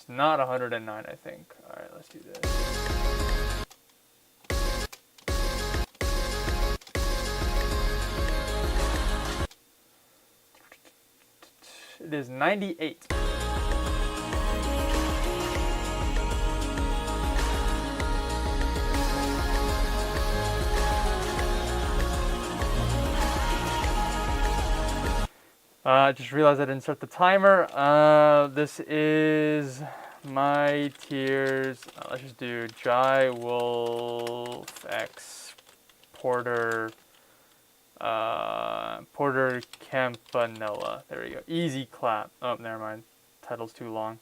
Speaker 2: Not 109, I think. Alright, let's do this. It is 98. Just realized I didn't start the timer. This is my tiers. Let's just do Jai Wolf X Porter Campanella. There we go. Easy clap. Oh, never mind. Title's too long.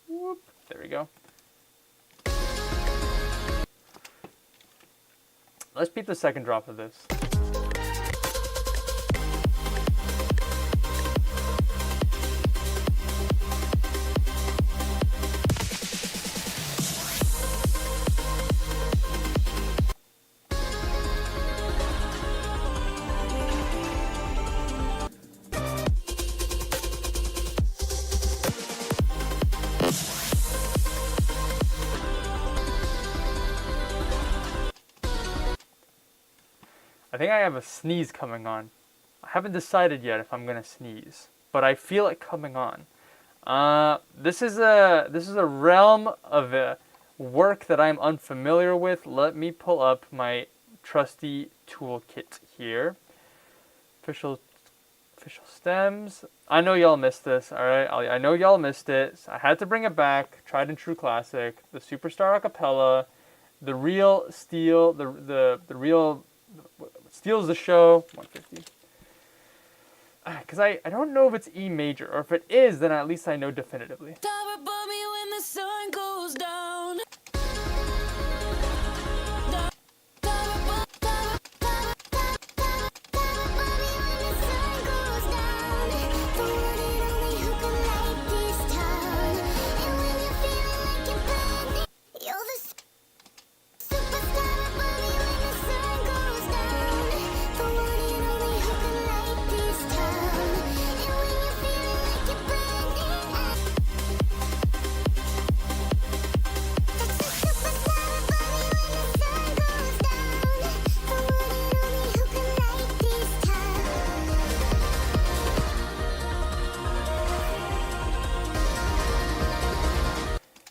Speaker 2: Whoop. There we go. Let's peep the second drop of this. I think I have a sneeze coming on. I haven't decided yet if I'm gonna sneeze, but I feel it coming on. This is a realm of work that I'm unfamiliar with. Let me pull up my trusty toolkit here. Official stems. I know y'all missed this. All right, I know y'all missed it. So I had to bring it back. Tried and true classic. The Superstar Acapella. The real steel. The real. Steals the show, 150. Because I don't know if it's E major, or if it is, then at least I know definitively.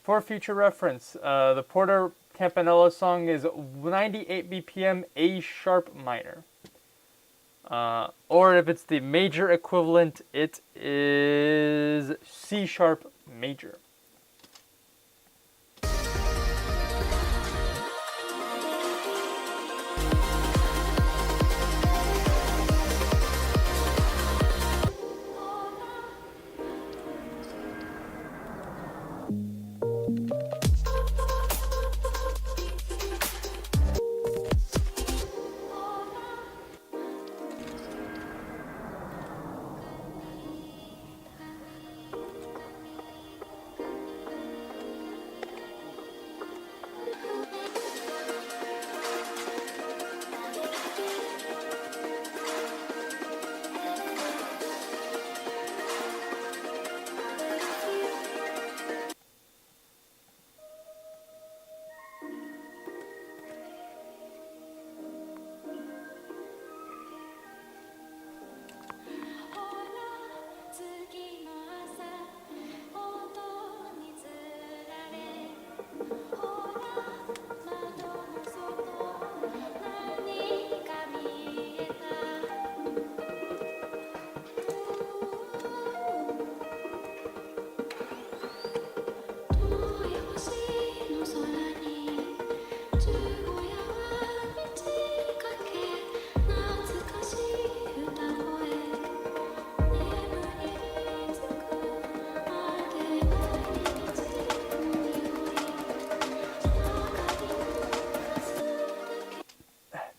Speaker 2: For future reference, the Porter Campanella song is 98 BPM A sharp minor. Or if it's the major equivalent, it is C sharp major.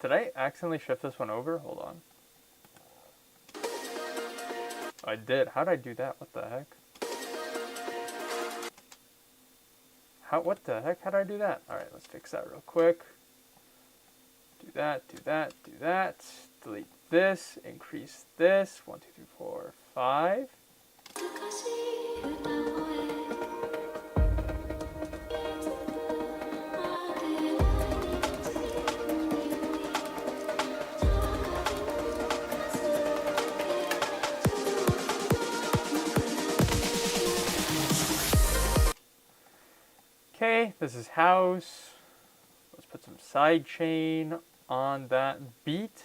Speaker 2: Did I accidentally shift this one over? Hold on. I did. How did I do that? What the heck? What the heck? How did I do that? Alright, let's fix that real quick. Do that, do that, do that. Delete this, increase this. 1, 2, 3, 4, 5. Okay, this is house. Let's put some side chain on that beat.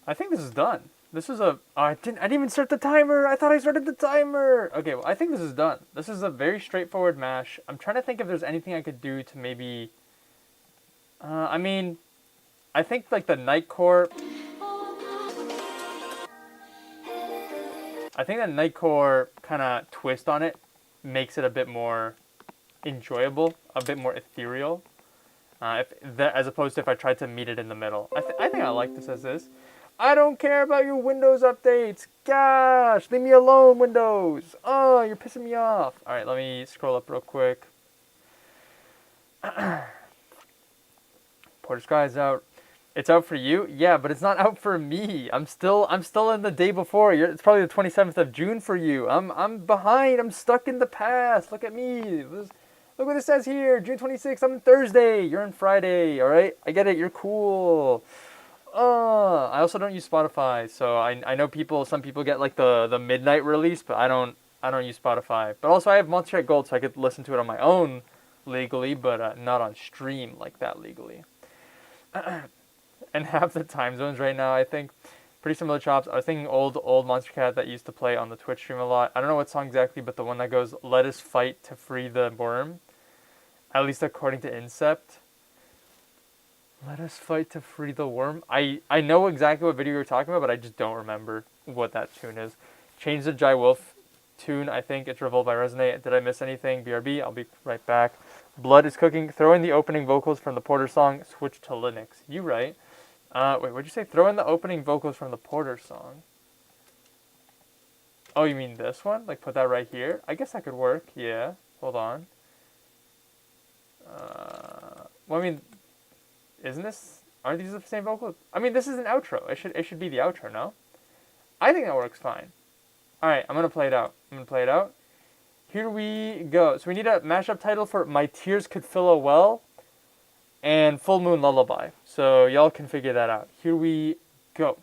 Speaker 2: I think this is done. This is a. Oh, I didn't even start the timer. I thought I started the timer. Okay, well, I think this is done. This is a very straightforward mash. I'm trying to think if there's anything I could do to maybe. I mean, I think like the Nightcore. I think that Nightcore kind of twist on it makes it a bit more enjoyable, a bit more ethereal. As opposed to if I tried to meet it in the middle. I think I like this as is. I don't care about your Windows updates. Gosh, leave me alone, Windows. Oh, you're pissing me off. All right, let me scroll up real quick. Porter Sky's out. It's out for you? Yeah, but it's not out for me. I'm still in the day before. It's probably the 27th of June for you. I'm behind. I'm stuck in the past. Look at me. Look what it says here. June 26th. I'm in Thursday. You're in Friday. All right? I get it. You're cool. I also don't use Spotify, so I know some people get like the midnight release, but I don't use Spotify. But also I have Monster Gold, so I could listen to it on my own legally, but not on stream like that legally. And half the time zones right now, I think, pretty similar chops. I was thinking old Monster Cat that used to play on the Twitch stream a lot. I don't know what song exactly, but the one that goes, "Let us fight to free the worm," at least according to Incept. Let us fight to free the worm. I know exactly what video you're talking about, but I just don't remember what that tune is. Change the Jai Wolf tune, I think. It's Revolt by Resonate. Did I miss anything? BRB, I'll be right back. Blood is cooking. Throw in the opening vocals from the Porter song. Switch to Linux. You right. Wait, what'd you say? Throw in the opening vocals from the Porter song. Oh, you mean this one? Like put that right here? I guess that could work. Yeah. Hold on. Well, I mean, aren't these the same vocals? I mean, this is an outro. It should be the outro, no? I think that works fine. All right, I'm gonna play it out. Here we go. So we need a mashup title for "My Tears Could Fill a Well" and "Full Moon Lullaby." So y'all can figure that out. Here we go.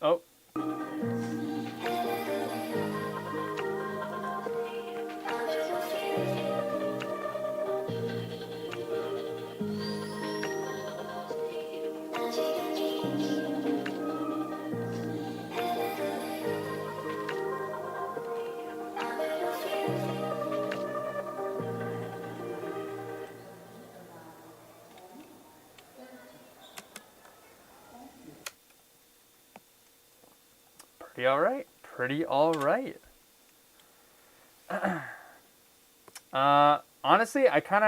Speaker 2: Oh. Pretty all right. Pretty all right. Honestly, I kind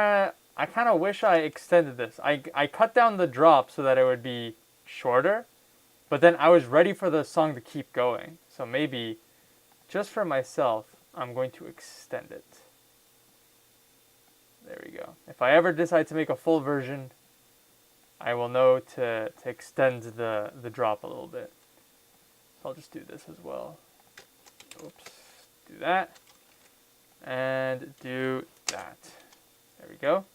Speaker 2: of wish I extended this. I cut down the drop so that it would be shorter, but then I was ready for the song to keep going. So maybe, just for myself, I'm going to extend it. There we go. If I ever decide to make a full version, I will know to extend the drop a little bit. So I'll just do this as well. Oops. Do that. And do that. There we go.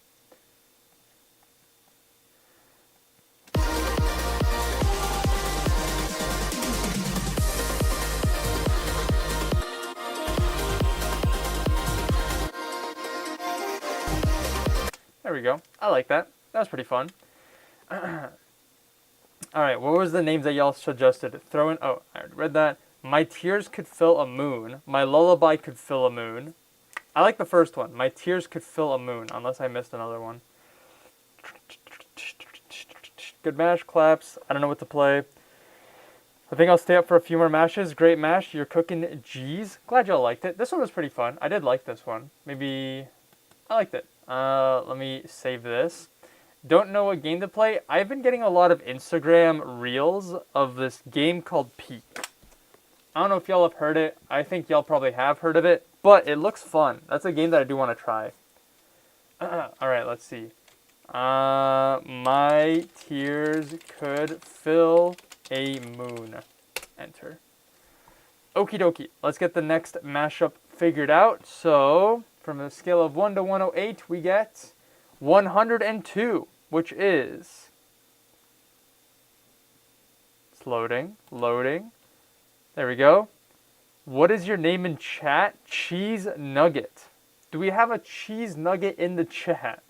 Speaker 2: There we go. I like that. That was pretty fun. Alright, what was the names that y'all suggested? Throw in, oh, I already read that. My Tears Could Fill a Moon. My Lullaby Could Fill a Moon. I like the first one. My Tears Could Fill a Moon, unless I missed another one. Good mash, claps. I don't know what to play. I think I'll stay up for a few more mashes. Great mash. You're cooking G's. Glad y'all liked it. This one was pretty fun. I did like this one. Maybe I liked it. Let me save this. don't know what game to play, I've been getting a lot of Instagram reels of this game called Peak. I don't know if y'all have heard it. I think y'all probably have heard of it, but it looks fun. That's a game that I do want to try. Alright, let's see. My tears could fill a moon. Enter. Okie dokie. Let's get the next mashup figured out. So, from a scale of 1 to 108, we get 102, which is... It's loading. There we go. What is your name in chat? Cheese Nugget. Do we have a Cheese Nugget in the chat?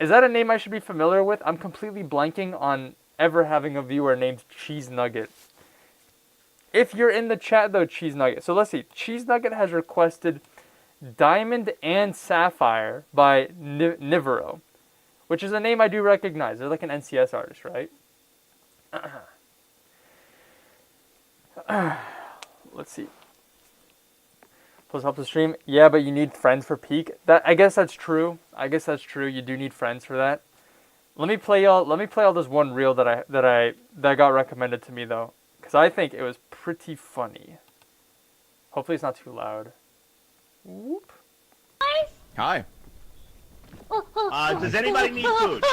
Speaker 2: Is that a name I should be familiar with? I'm completely blanking on ever having a viewer named Cheese Nugget. If you're in the chat though, Cheese Nugget. So let's see. Cheese Nugget has requested Diamond and Sapphire by Nivero, which is a name I do recognize. They're like an NCS artist, right? Let's see. Plus help the stream. Yeah, but you need friends for Peak. I guess that's true. You do need friends for that. Let me play y'all this one reel that got recommended to me though, because I think it was pretty funny. Hopefully it's not too loud. Whoop.
Speaker 4: Hi.
Speaker 5: Does anybody need food?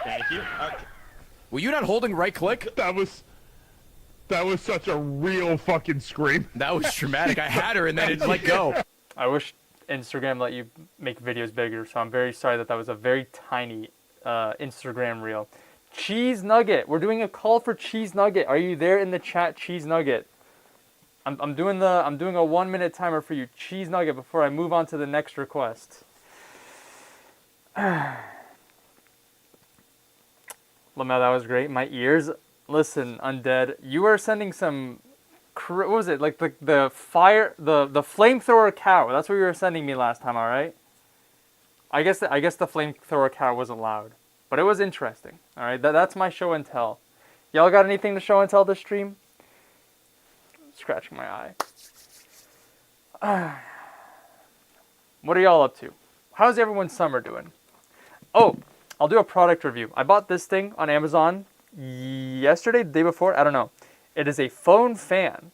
Speaker 5: Thank you. Okay.
Speaker 4: Were you not holding right click?
Speaker 5: That was such a real fucking scream.
Speaker 4: That was dramatic. I had her and then it let go.
Speaker 2: I wish Instagram let you make videos bigger, so I'm very sorry that was a very tiny Instagram reel. Cheese Nugget. We're doing a call for Cheese Nugget. Are you there in the chat, Cheese Nugget? I'm doing a 1 minute timer for you, Cheese Nugget, before I move on to the next request. Lamau, that was great. My ears. Listen, Undead, you are sending some. What was it? Like the fire, the flamethrower cow. That's what you were sending me last time. All right. I guess the flamethrower cow wasn't loud, but it was interesting. All right. That's my show and tell. Y'all got anything to show and tell this stream? Scratching my eye. What are y'all up to? How's everyone's summer doing? Oh, I'll do a product review. I bought this thing on Amazon yesterday, the day before, I don't know. It is a phone fan.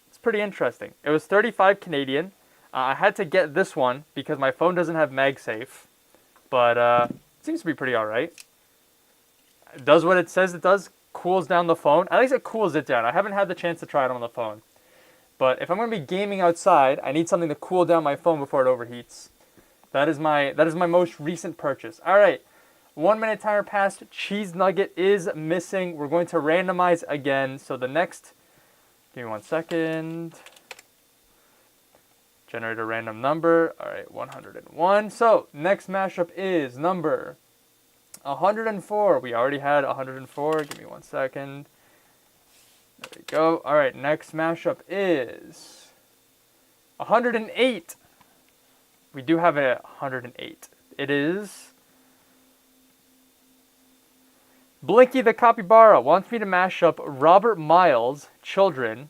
Speaker 2: It's pretty interesting. It was 35 Canadian. I had to get this one because my phone doesn't have MagSafe, but it seems to be pretty alright. It does what it says it does, cools down the phone. At least it cools it down. I haven't had the chance to try it on the phone. But if I'm going to be gaming outside, I need something to cool down my phone before it overheats. That is my most recent purchase. Alright. 1 minute timer passed. Cheese Nugget is missing. We're going to randomize again. So the next, give me 1 second. Generate a random number. All right, 101. So next mashup is number 104. We already had 104. Give me 1 second. There we go. All right, next mashup is 108. We do have a 108. It is Blinky the Capybara wants me to mash up Robert Miles' Children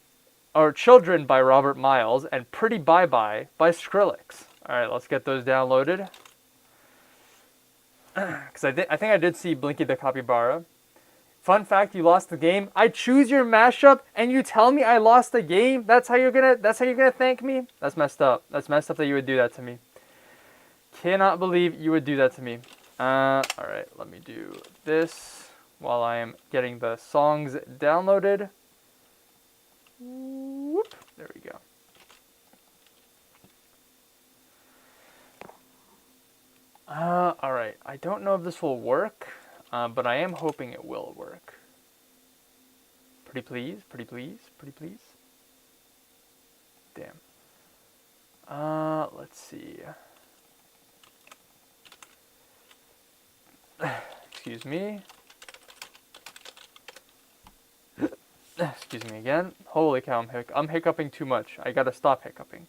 Speaker 2: by Robert Miles and Pretty Bye Bye by Skrillex. All right, let's get those downloaded. Because I think I did see Blinky the Capybara. Fun fact: you lost the game. I choose your mashup, and you tell me I lost the game. That's how you're gonna thank me. That's messed up. That's messed up that you would do that to me. Cannot believe you would do that to me. All right, let me do this while I am getting the songs downloaded. Whoop, there we go. All right, I don't know if this will work, but I am hoping it will work. Pretty please, pretty please, pretty please. Damn. Let's see. Excuse me. Excuse me again. Holy cow, I'm hiccuping too much. I gotta stop hiccuping.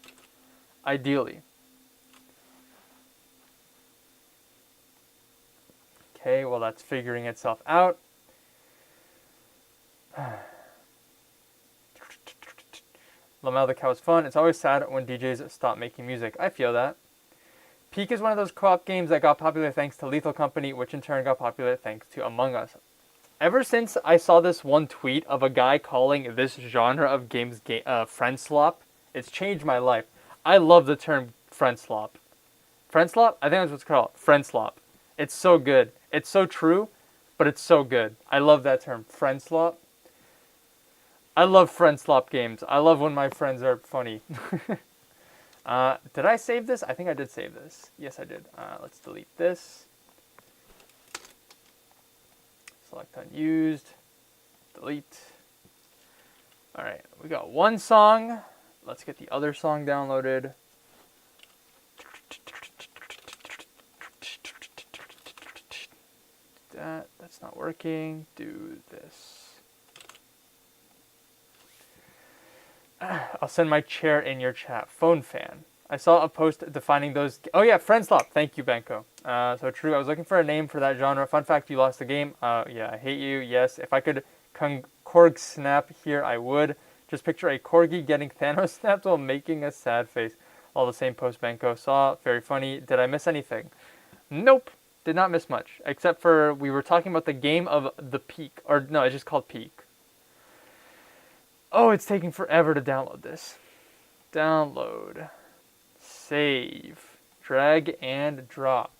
Speaker 2: Ideally. Okay, well that's figuring itself out. Lamau the Cow is fun. It's always sad when DJs stop making music. I feel that. Peak is one of those co-op games that got popular thanks to Lethal Company, which in turn got popular thanks to Among Us. Ever since I saw this one tweet of a guy calling this genre of games friend slop, it's changed my life. I love the term friend slop. Friend slop? I think that's what it's called. Friend slop. It's so good. It's so true, but it's so good. I love that term. Friend slop. I love friend slop games. I love when my friends are funny. Did I save this? I think I did save this. Yes, I did. Let's delete this. Select unused. Delete. Alright, we got one song. Let's get the other song downloaded. That's not working. Do this. I'll send my chair in your chat. Phone fan. I saw a post defining those. Oh yeah, friend slop. Thank you, Benko. So true. I was looking for a name for that genre. Fun fact: you lost the game. Yeah, I hate you. Yes, if I could Korg snap here, I would. Just picture a corgi getting Thanos snapped while making a sad face. All the same post Benko saw. Very funny. Did I miss anything? Nope. Did not miss much. Except for we were talking about the game of the Peak. Or no, it's just called Peak. Oh, it's taking forever to download this. Download. Save. Drag and drop.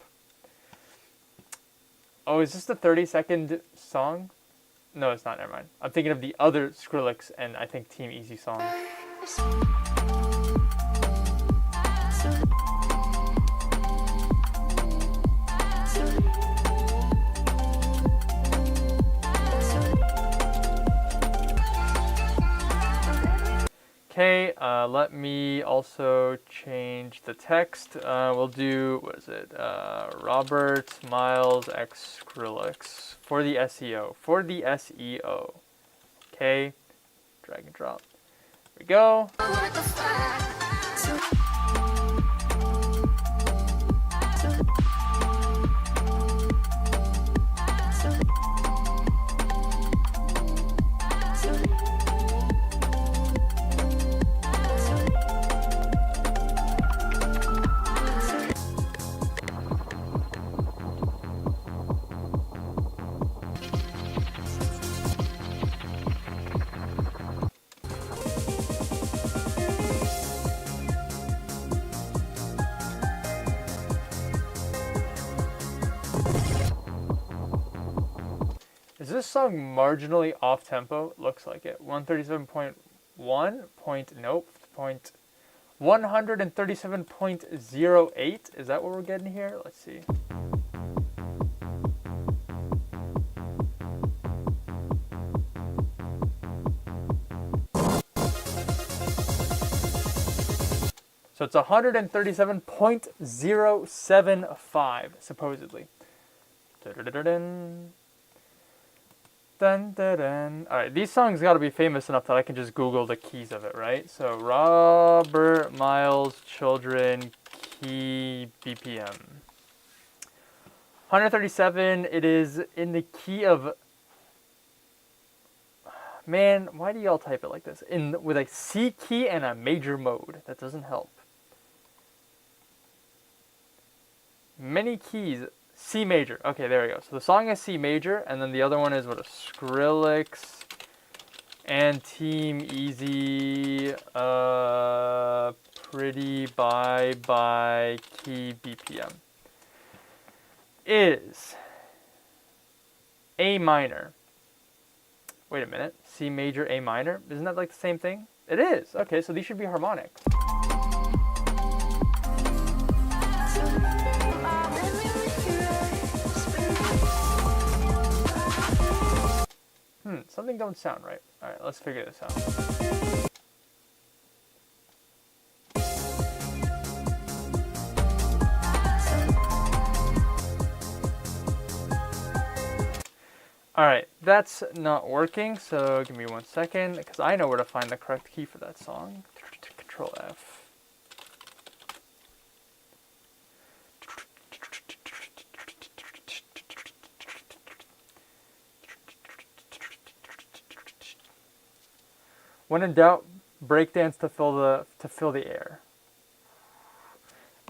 Speaker 2: Oh, is this the 30-second song? No, it's not. Never mind. I'm thinking of the other Skrillex and I think Team Easy song. Okay, let me also change the text. We'll do, what is it? Robert Miles X Skrillex for the SEO. For the SEO. Okay, drag and drop. Here we go. Is this song marginally off tempo? Looks like it. 137.1 nope, 137.08. Is that what we're getting here? Let's see. So it's 137.075 supposedly. Da-da-da-da-dun. Dun, dun, dun. All right, these songs got to be famous enough that I can just Google the keys of it, right? So Robert Miles Children key BPM. 137. It is in the key of. Man, why do y'all type it like this? With a C key and a major mode. That doesn't help. Many keys. C major. Okay, there we go. So the song is C major, and then the other one is what, a Skrillex and Team Easy Pretty Bye key BPM is A minor. Wait a minute. C major, A minor? Isn't that like the same thing? It is. Okay, so these should be harmonic. Something don't sound right. Alright, let's figure this out. Alright, that's not working, so give me 1 second, because I know where to find the correct key for that song. Control F. When in doubt, breakdance to fill the air.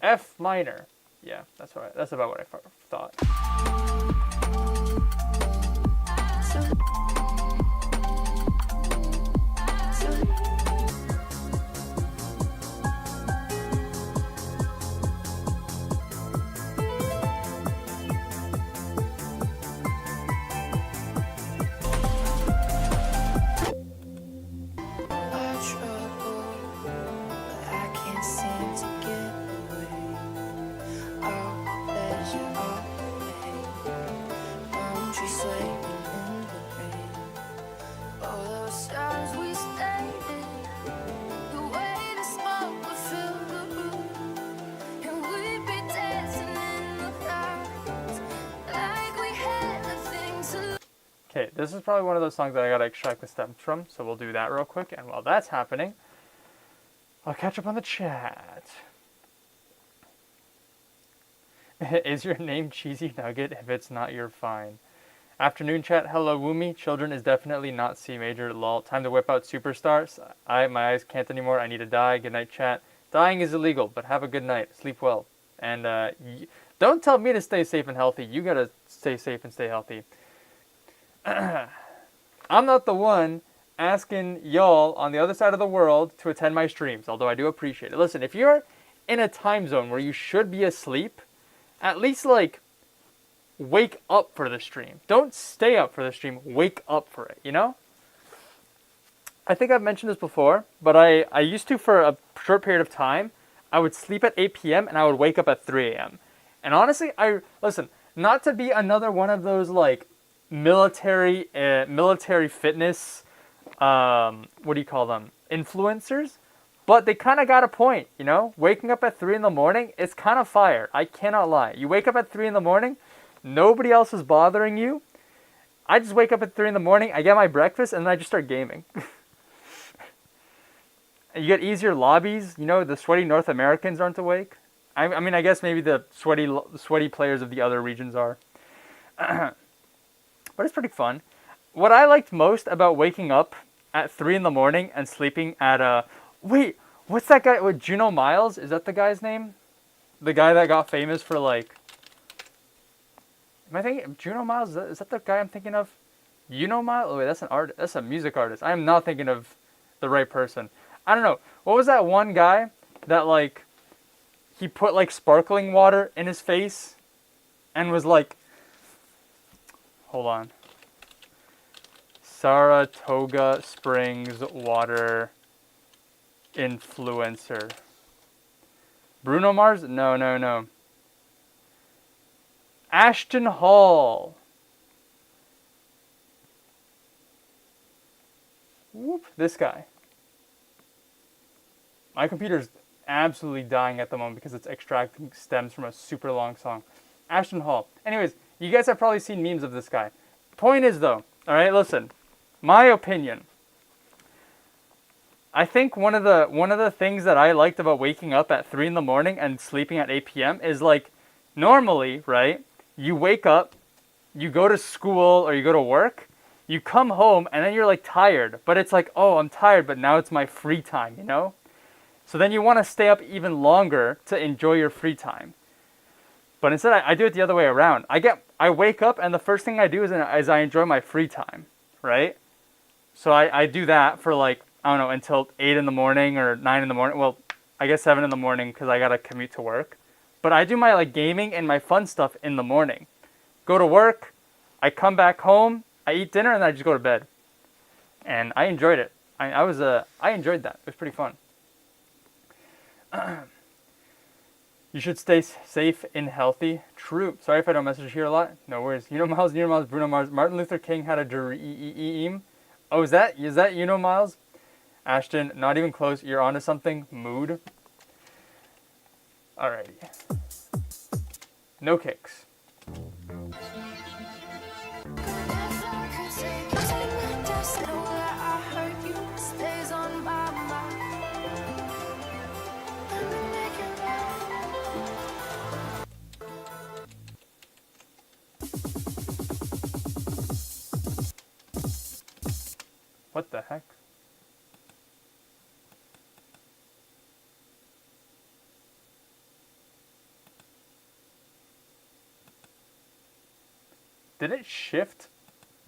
Speaker 2: F minor. Yeah, that's about what I thought. Okay, this is probably one of those songs that I gotta extract the stems from, so we'll do that real quick. And while that's happening, I'll catch up on the chat. Is your name Cheesy Nugget? If it's not, you're fine. Afternoon chat, hello Woomy. Children is definitely not C major, lol. Time to whip out superstars. My eyes can't anymore, I need to die. Good night chat. Dying is illegal, but have a good night. Sleep well. And don't tell me to stay safe and healthy. You gotta stay safe and stay healthy. I'm not the one asking y'all on the other side of the world to attend my streams, although I do appreciate it. Listen, if you're in a time zone where you should be asleep, at least, like, wake up for the stream. Don't stay up for the stream, wake up for it, you know? I think I've mentioned this before, but I used to, for a short period of time, I would sleep at 8 p.m. and I would wake up at 3 a.m. And honestly, listen, not to be another one of those, like, military fitness, what do you call them, influencers, but they kind of got a point, you know? Waking up at 3 in the morning, it's kind of fire. I cannot lie. You wake up at 3 in the morning, nobody else is bothering you. I just wake up at 3 in the morning, I get my breakfast, and then I just start gaming. And you get easier lobbies, you know, the sweaty North Americans aren't awake. I mean, I guess maybe the sweaty players of the other regions are. But it's pretty fun. What I liked most about waking up at 3 in the morning and sleeping at wait, what's that guy? What, Juno Miles? Is that the guy's name? The guy that got famous for, like... Am I thinking... Juno Miles? Is that the guy I'm thinking of? Juno Miles? Oh, wait, that's an artist. That's a music artist. I am not thinking of the right person. I don't know. What was that one guy that, like... He put, like, sparkling water in his face and was, like... Hold on. Saratoga Springs water influencer. Bruno Mars? No. Ashton Hall. Whoop, this guy. My computer's absolutely dying at the moment because it's extracting stems from a super long song. Ashton Hall. Anyways, you guys have probably seen memes of this guy. Point is though, alright, listen. My opinion. I think one of the things that I liked about waking up at 3 in the morning and sleeping at 8 p.m. is, like, normally, right, you wake up, you go to school or you go to work, you come home and then you're, like, tired. But it's like, oh, I'm tired, but now it's my free time, you know? So then you want to stay up even longer to enjoy your free time. But instead, I do it the other way around. I wake up and the first thing I do is I enjoy my free time, right? So I do that for, like, I don't know, until 8 in the morning or 9 in the morning. Well, I guess 7 in the morning because I got to commute to work. But I do my, like, gaming and my fun stuff in the morning. Go to work, I come back home, I eat dinner, and then I just go to bed. And I enjoyed it. I enjoyed that. It was pretty fun. You should stay safe and healthy. True. Sorry if I don't message here a lot. No worries. Miles, Bruno Mars. Martin Luther King had a dream. Oh, is that Miles? Ashton, not even close. You're onto something. Mood. Alrighty. No kicks. What the heck? Did it shift?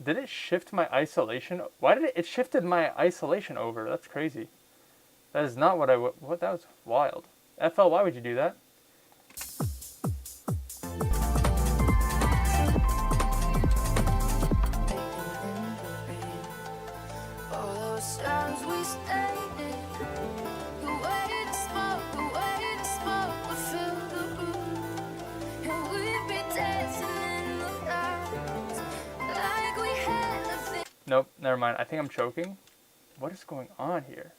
Speaker 2: Did it shift my isolation? Why did it shifted my isolation over? That's crazy. That is not what what, that was wild. FL, why would you do that? Nope, never mind. I think I'm choking. What is going on here?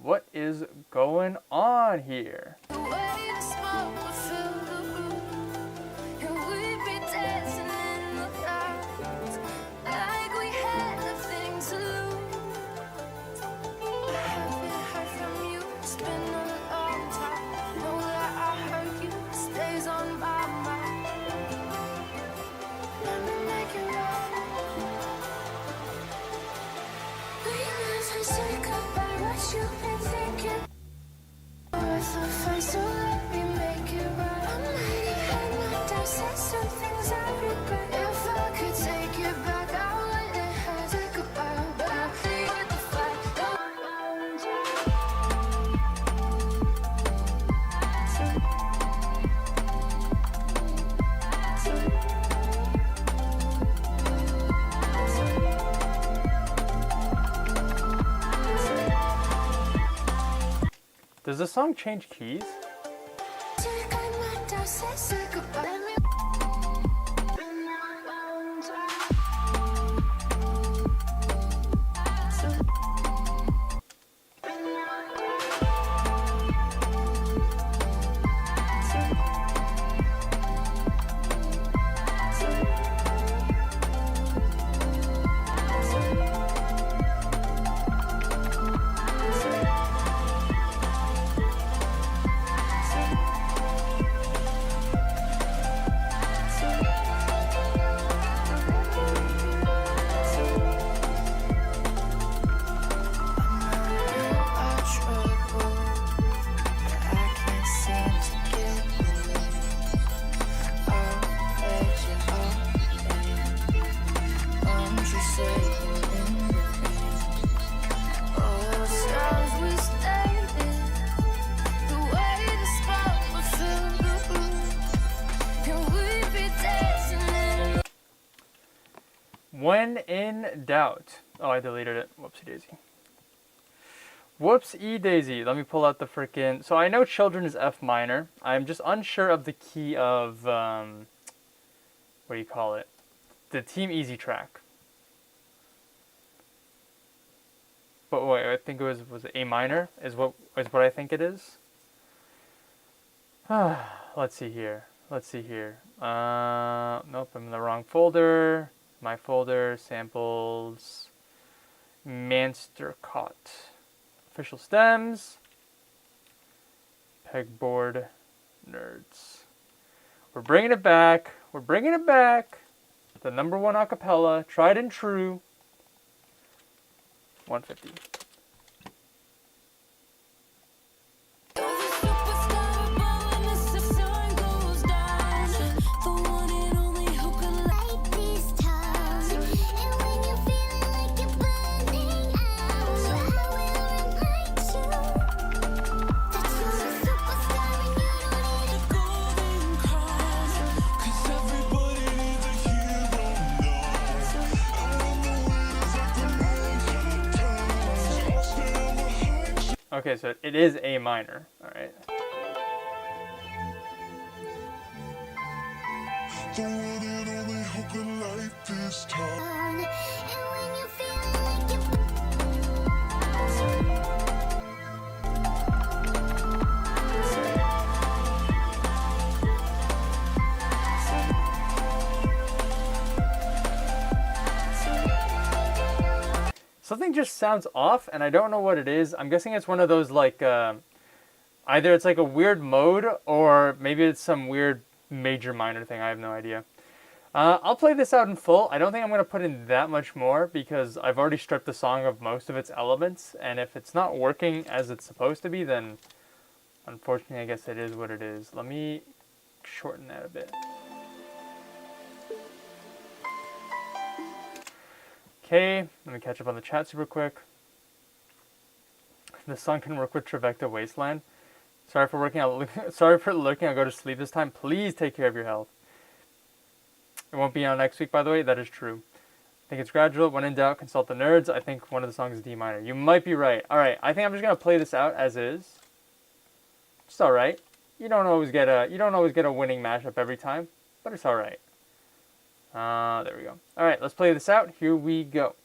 Speaker 2: What is going on here? Does the song change keys? When in doubt. Oh, I deleted it. Whoopsie daisy. Whoopsie daisy. Let me pull out the frickin'. So I know children is F minor. I'm just unsure of the key of, what do you call it? The Team Easy track. But wait, I think it was it A minor is what I think it is. Let's see here. Nope, I'm in the wrong folder. My folder, samples, Manstercott, official stems, pegboard, nerds. We're bringing it back. The number one acapella, tried and true. 150. Okay, so it is A minor. All right. Something just sounds off, and I don't know what it is. I'm guessing it's one of those, like, either it's like a weird mode, or maybe it's some weird major minor thing. I have no idea. I'll play this out in full. I don't think I'm going to put in that much more, because I've already stripped the song of most of its elements, and if it's not working as it's supposed to be, then unfortunately I guess it is what it is. Let me shorten that a bit. Okay, let me catch up on the chat super quick. The sun can work with Trevecta Wasteland. Sorry for working out. Sorry for lurking. I'll go to sleep this time. Please take care of your health. It won't be on next week, by the way. That is true. I think it's gradual. When in doubt, consult the nerds. I think one of the songs is D minor. You might be right. All right. I think I'm just gonna play this out as is. It's all right. You don't always get a winning mashup every time, but it's all right. There we go. All right. Let's play this out. Here we go.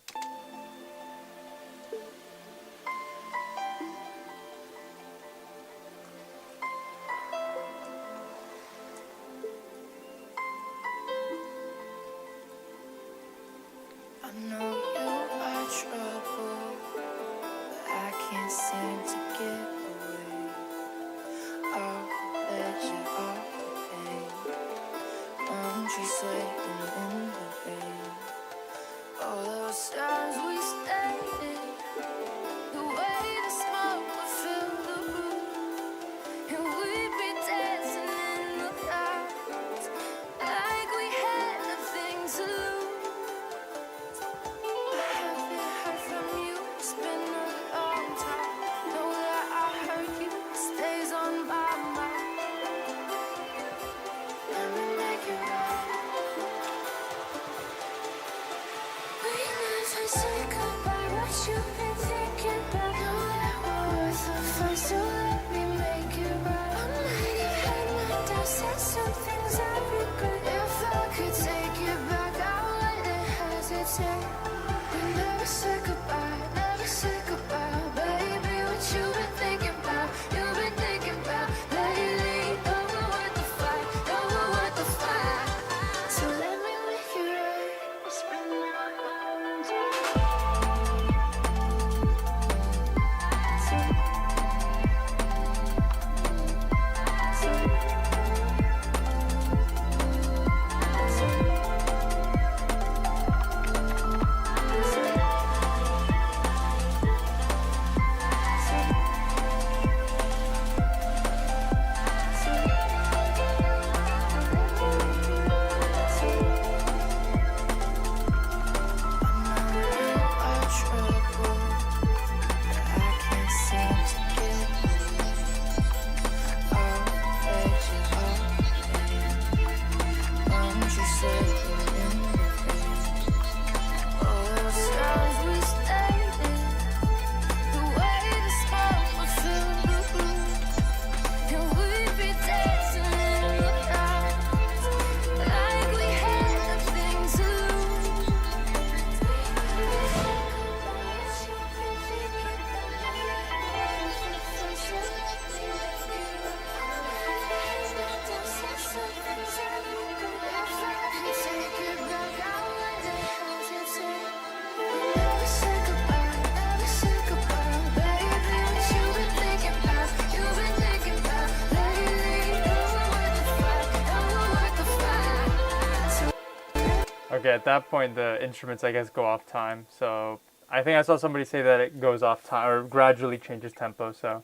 Speaker 2: Okay, at that point, the instruments, I guess, go off time. So I think I saw somebody say that it goes off time or gradually changes tempo. So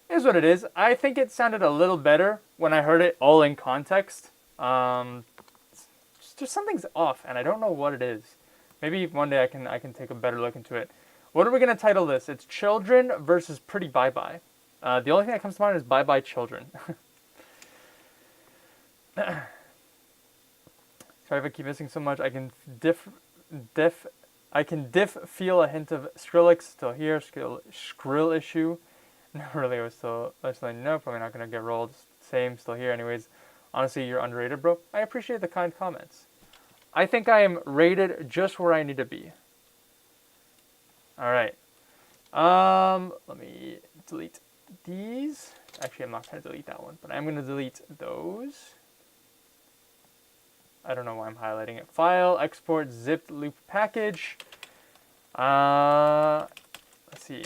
Speaker 2: it is what it is. I think it sounded a little better when I heard it all in context. Just something's off, and I don't know what it is. Maybe one day I can take a better look into it. What are we gonna title this? It's Children versus Pretty Bye Bye. The only thing that comes to mind is Bye Bye Children. Sorry if I keep missing so much. I can feel a hint of Skrillex still here. Skrill issue. Never really was still. Let's let you know. Probably not gonna get rolled. Same, still here. Anyways, honestly, you're underrated, bro. I appreciate the kind comments. I think I am rated just where I need to be. All right. Let me delete these. Actually, I'm not gonna delete that one, but I'm gonna delete those. I don't know why I'm highlighting it. File, export, zipped loop package. Let's see.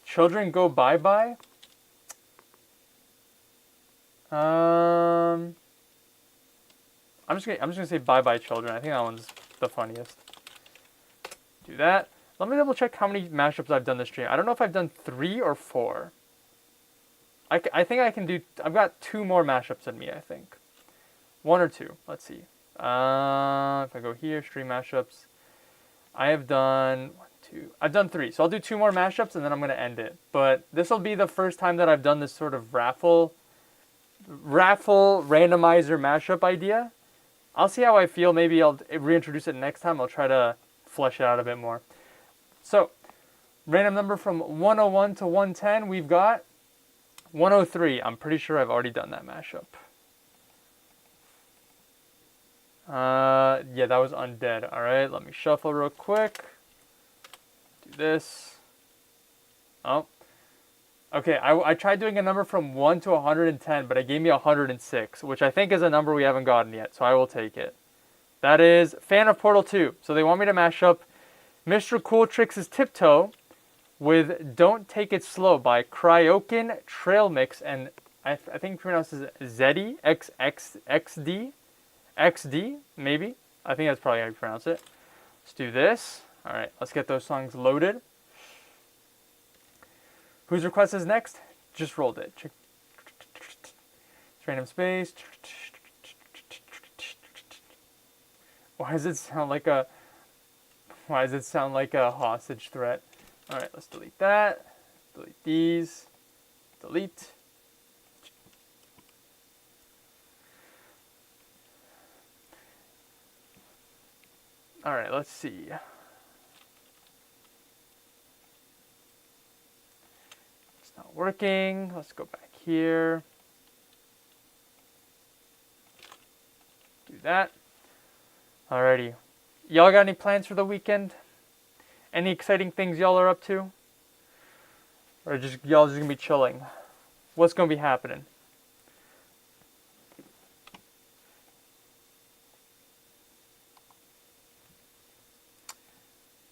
Speaker 2: Children go bye-bye. I'm just gonna say bye-bye children. I think that one's the funniest. Do that. Let me double check how many mashups I've done this stream. I don't know if I've done 3 or 4. I think I can do. I've got 2 more mashups in me. I think 1 or 2. Let's see. If I go here, stream mashups, I have done I've done 3. So I'll do 2 more mashups and then I'm going to end it. But this will be the first time that I've done this sort of raffle randomizer mashup idea. I'll see how I feel. Maybe I'll reintroduce it next time. I'll try to flesh it out a bit more. So, random number from 101 to 110, we've got 103. I'm pretty sure I've already done that mashup. Yeah, that was Undead. All right, let me shuffle real quick. Do this. Oh. Okay, I tried doing a number from 1 to 110, but it gave me 106, which I think is a number we haven't gotten yet, so I will take it. That is Fan of Portal 2. So they want me to mash up Mr. Cool Tricks' Tiptoe with Don't Take It Slow by Cryokin Trail Mix, and I think it pronounces Zeddy, XD, maybe? I think that's probably how you pronounce it. Let's do this. All right, let's get those songs loaded. Whose request is next? Just rolled it. Random space. Why does it sound like a hostage threat? All right, let's delete that. Delete these. Delete. All right, let's see. Not working. Let's go back here. Do that. Alrighty. Y'all got any plans for the weekend? Any exciting things y'all are up to? Or y'all just gonna be chilling? What's gonna be happening?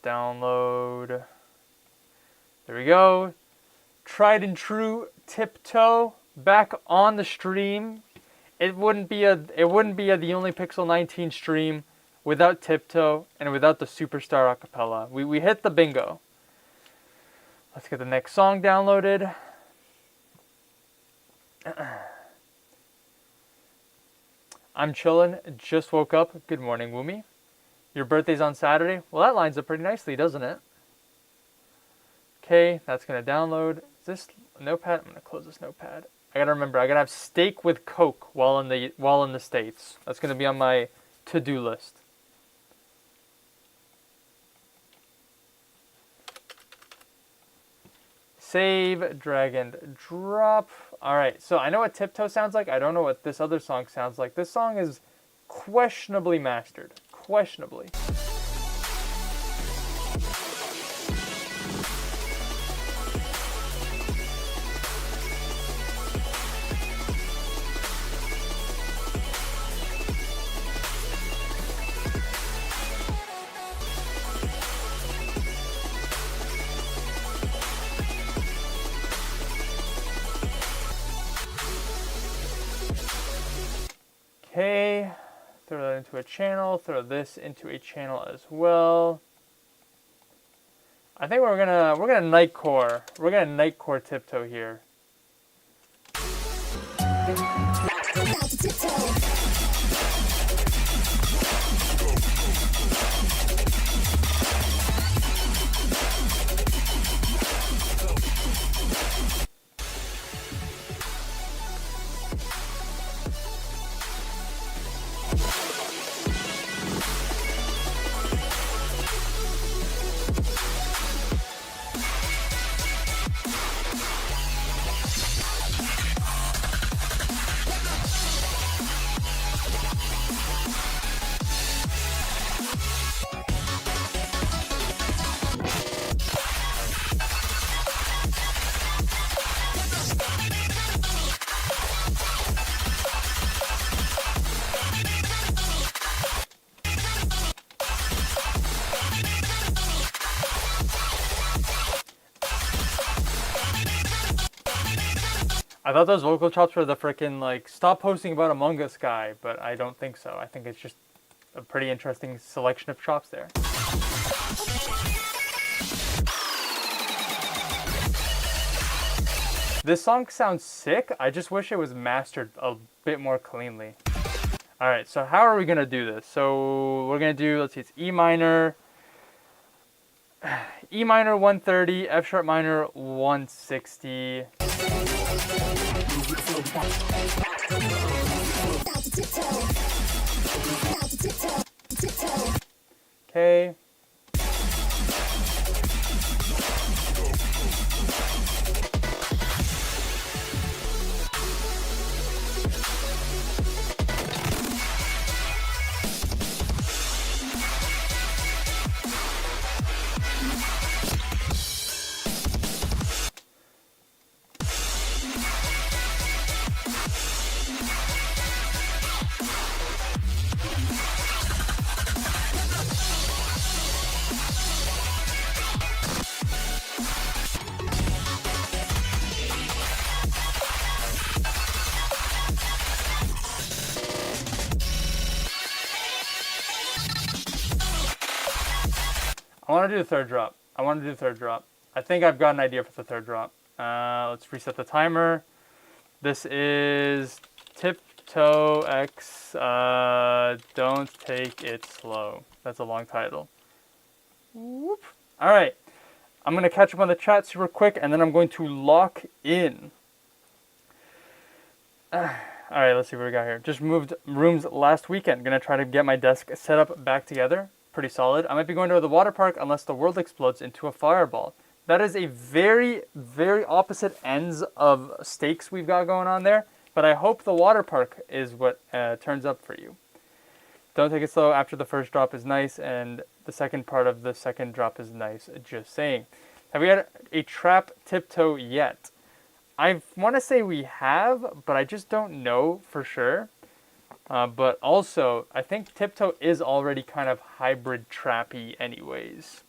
Speaker 2: Download. There we go. Tried and true Tiptoe back on the stream. It wouldn't be the only Pixel 19 stream without Tiptoe and without the Superstar acapella. We hit the bingo. Let's get the next song downloaded. I'm chilling. Just woke up. Good morning, Woomy. Your birthday's on Saturday? Well, that lines up pretty nicely, doesn't it? Okay, that's going to download. Is this notepad? I'm going to close this notepad. I got to remember, I got to have steak with Coke while in the States. That's going to be on my to-do list. Save, drag and drop. All right, so I know what Tiptoe sounds like. I don't know what this other song sounds like. This song is questionably mastered. Questionably. Okay, throw that into a channel, throw this into a channel as well. I think we're gonna Nightcore. We're gonna Nightcore Tiptoe here. I thought those vocal chops were the frickin' like stop posting about Among Us guy, but I don't think so. I think it's just a pretty interesting selection of chops there. This song sounds sick. I just wish it was mastered a bit more cleanly. Alright, so how are we gonna do this? So we're gonna do, let's see, it's E minor. E minor 130, F sharp minor 160. Okay. I want to do the third drop. I think I've got an idea for the third drop. Let's reset the timer. This is Tiptoe X. Don't take it slow. That's a long title. Whoop. All right. I'm going to catch up on the chat super quick, and then I'm going to lock in. All right, let's see what we got here. Just moved rooms last weekend. Going to try to get my desk set up back together. Pretty solid. I might be going to the water park unless the world explodes into a fireball. That is a very, very opposite ends of stakes we've got going on there. But I hope the water park is what turns up for you. Don't take it slow after the first drop is nice, and the second part of the second drop is nice. Just saying. Have we had a trap tiptoe yet? I want to say we have, but I just don't know for sure. But also, I think Tiptoe is already kind of hybrid trappy anyways.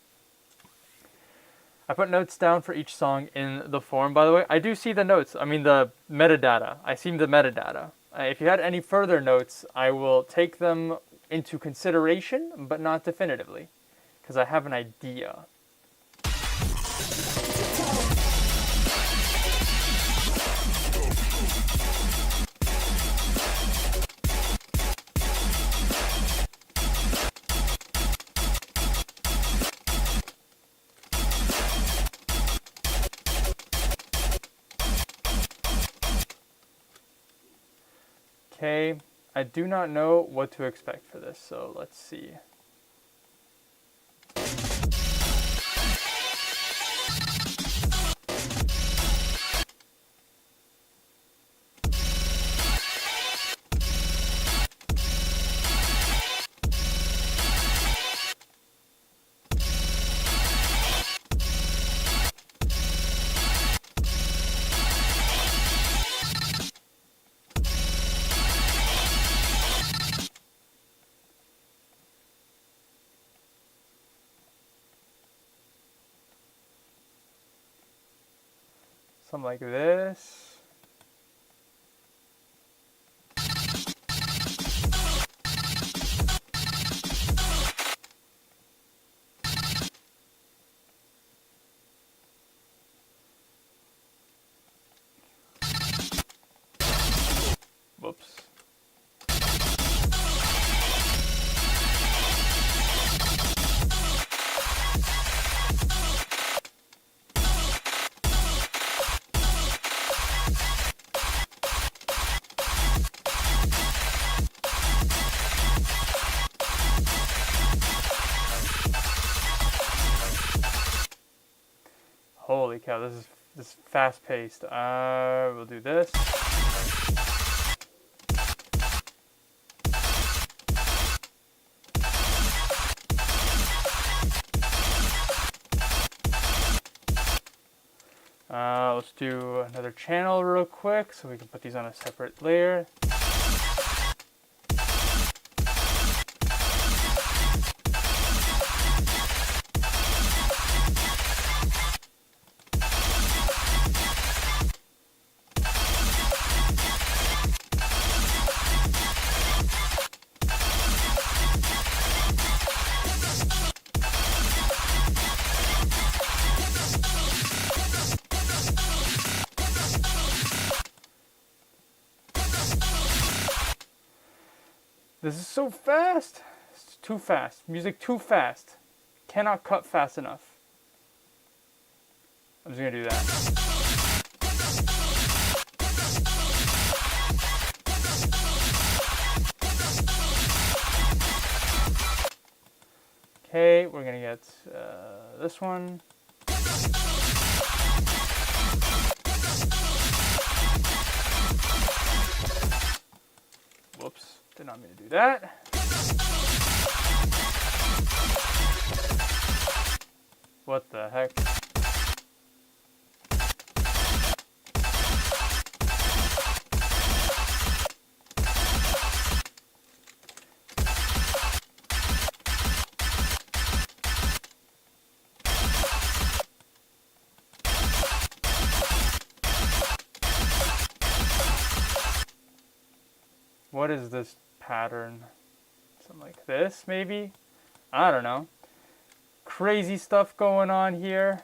Speaker 2: I put notes down for each song in the forum, by the way. I do see the notes. I mean, the metadata. I see the metadata. If you had any further notes, I will take them into consideration, but not definitively, because I have an idea. Okay, I do not know what to expect for this, so let's see. Something like this. Whoops. Holy cow, this is fast paced. We'll do this. Let's do another channel real quick so we can put these on a separate layer. This is so fast. It's too fast. Music too fast. Cannot cut fast enough. I'm just gonna do that. Okay, we're gonna get this one. Whoops, did not mean to do that. What the heck? What is this pattern? Something like this, maybe? I don't know. Crazy stuff going on here.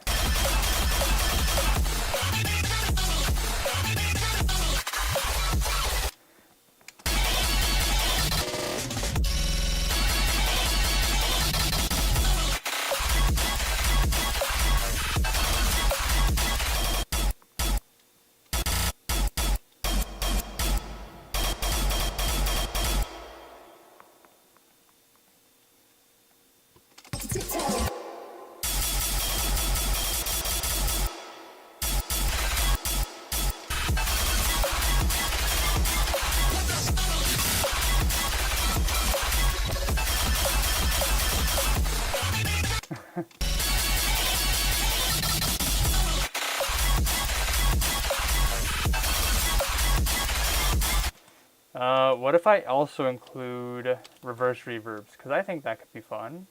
Speaker 2: What if I also include reverse reverbs? Because I think that could be fun.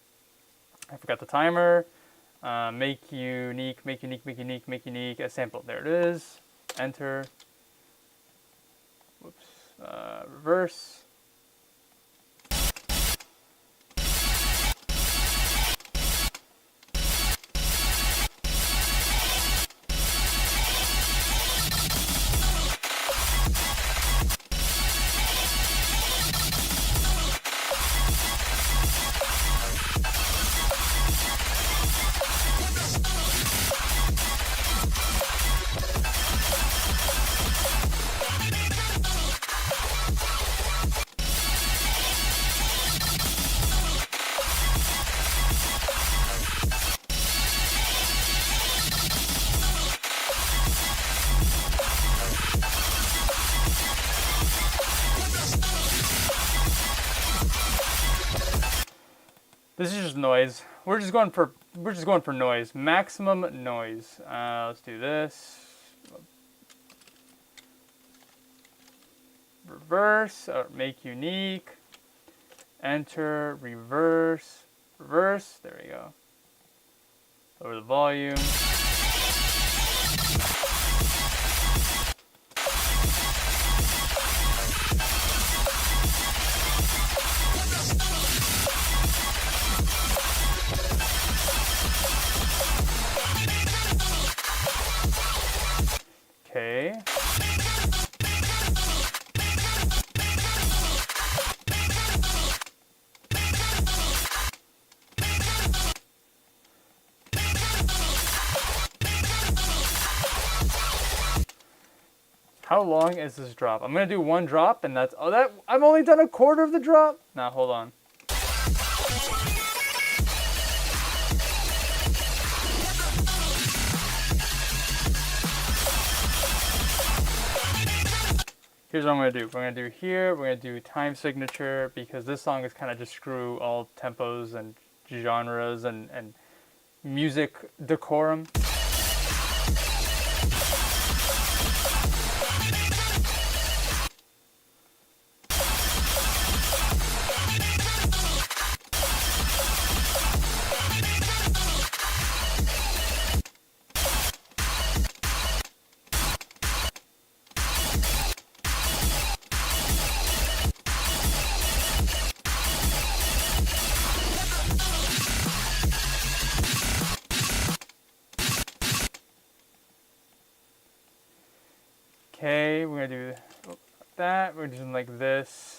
Speaker 2: I forgot the timer. Make unique, make unique, make unique, make unique. A sample. There it is. Enter. Whoops. Reverse. This is just noise. We're just going for noise. Maximum noise. Let's do this. Reverse or make unique. Enter, reverse, reverse. There we go. Lower the volume. Okay. How long is this drop? I'm gonna do one drop and that's, oh, that, I've only done a quarter of the drop? Nah, hold on. Here's what I'm gonna do. We're gonna do here, we're gonna do time signature because this song is kind of just screw all tempos and genres and music decorum. Okay, we're gonna do that. We're doing like this.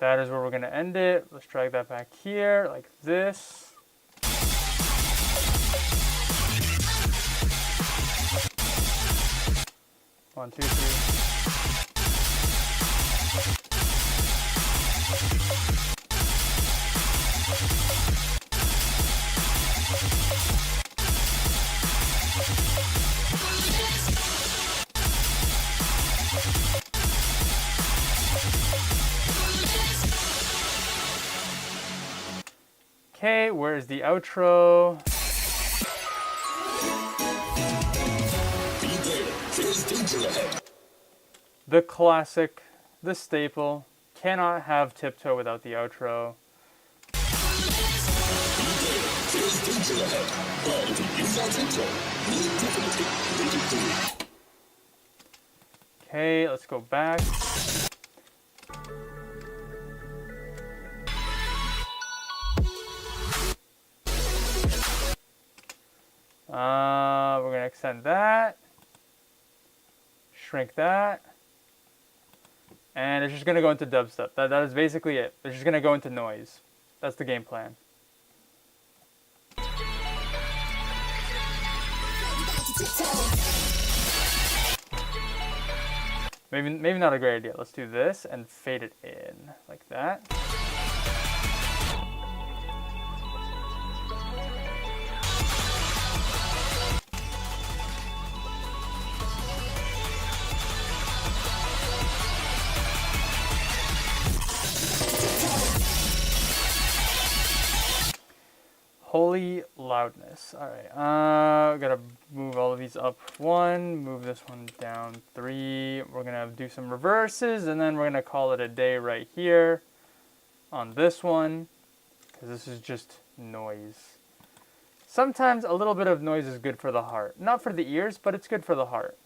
Speaker 2: That is where we're going to end it. Let's drag that back here like this. One, two, three. Okay, where's the outro? The classic, the staple. Cannot have Tiptoe without the outro. Okay, let's go back. We're gonna extend that, shrink that, and it's just gonna go into dubstep. That is basically it. It's just gonna go into noise. That's the game plan. Maybe not a great idea. Let's do this and fade it in like that. Holy loudness. Alright, gotta move all of these up 1, move this one down 3. We're gonna do some reverses, and then we're gonna call it a day right here on this one, because this is just noise. Sometimes a little bit of noise is good for the heart. Not for the ears, but it's good for the heart.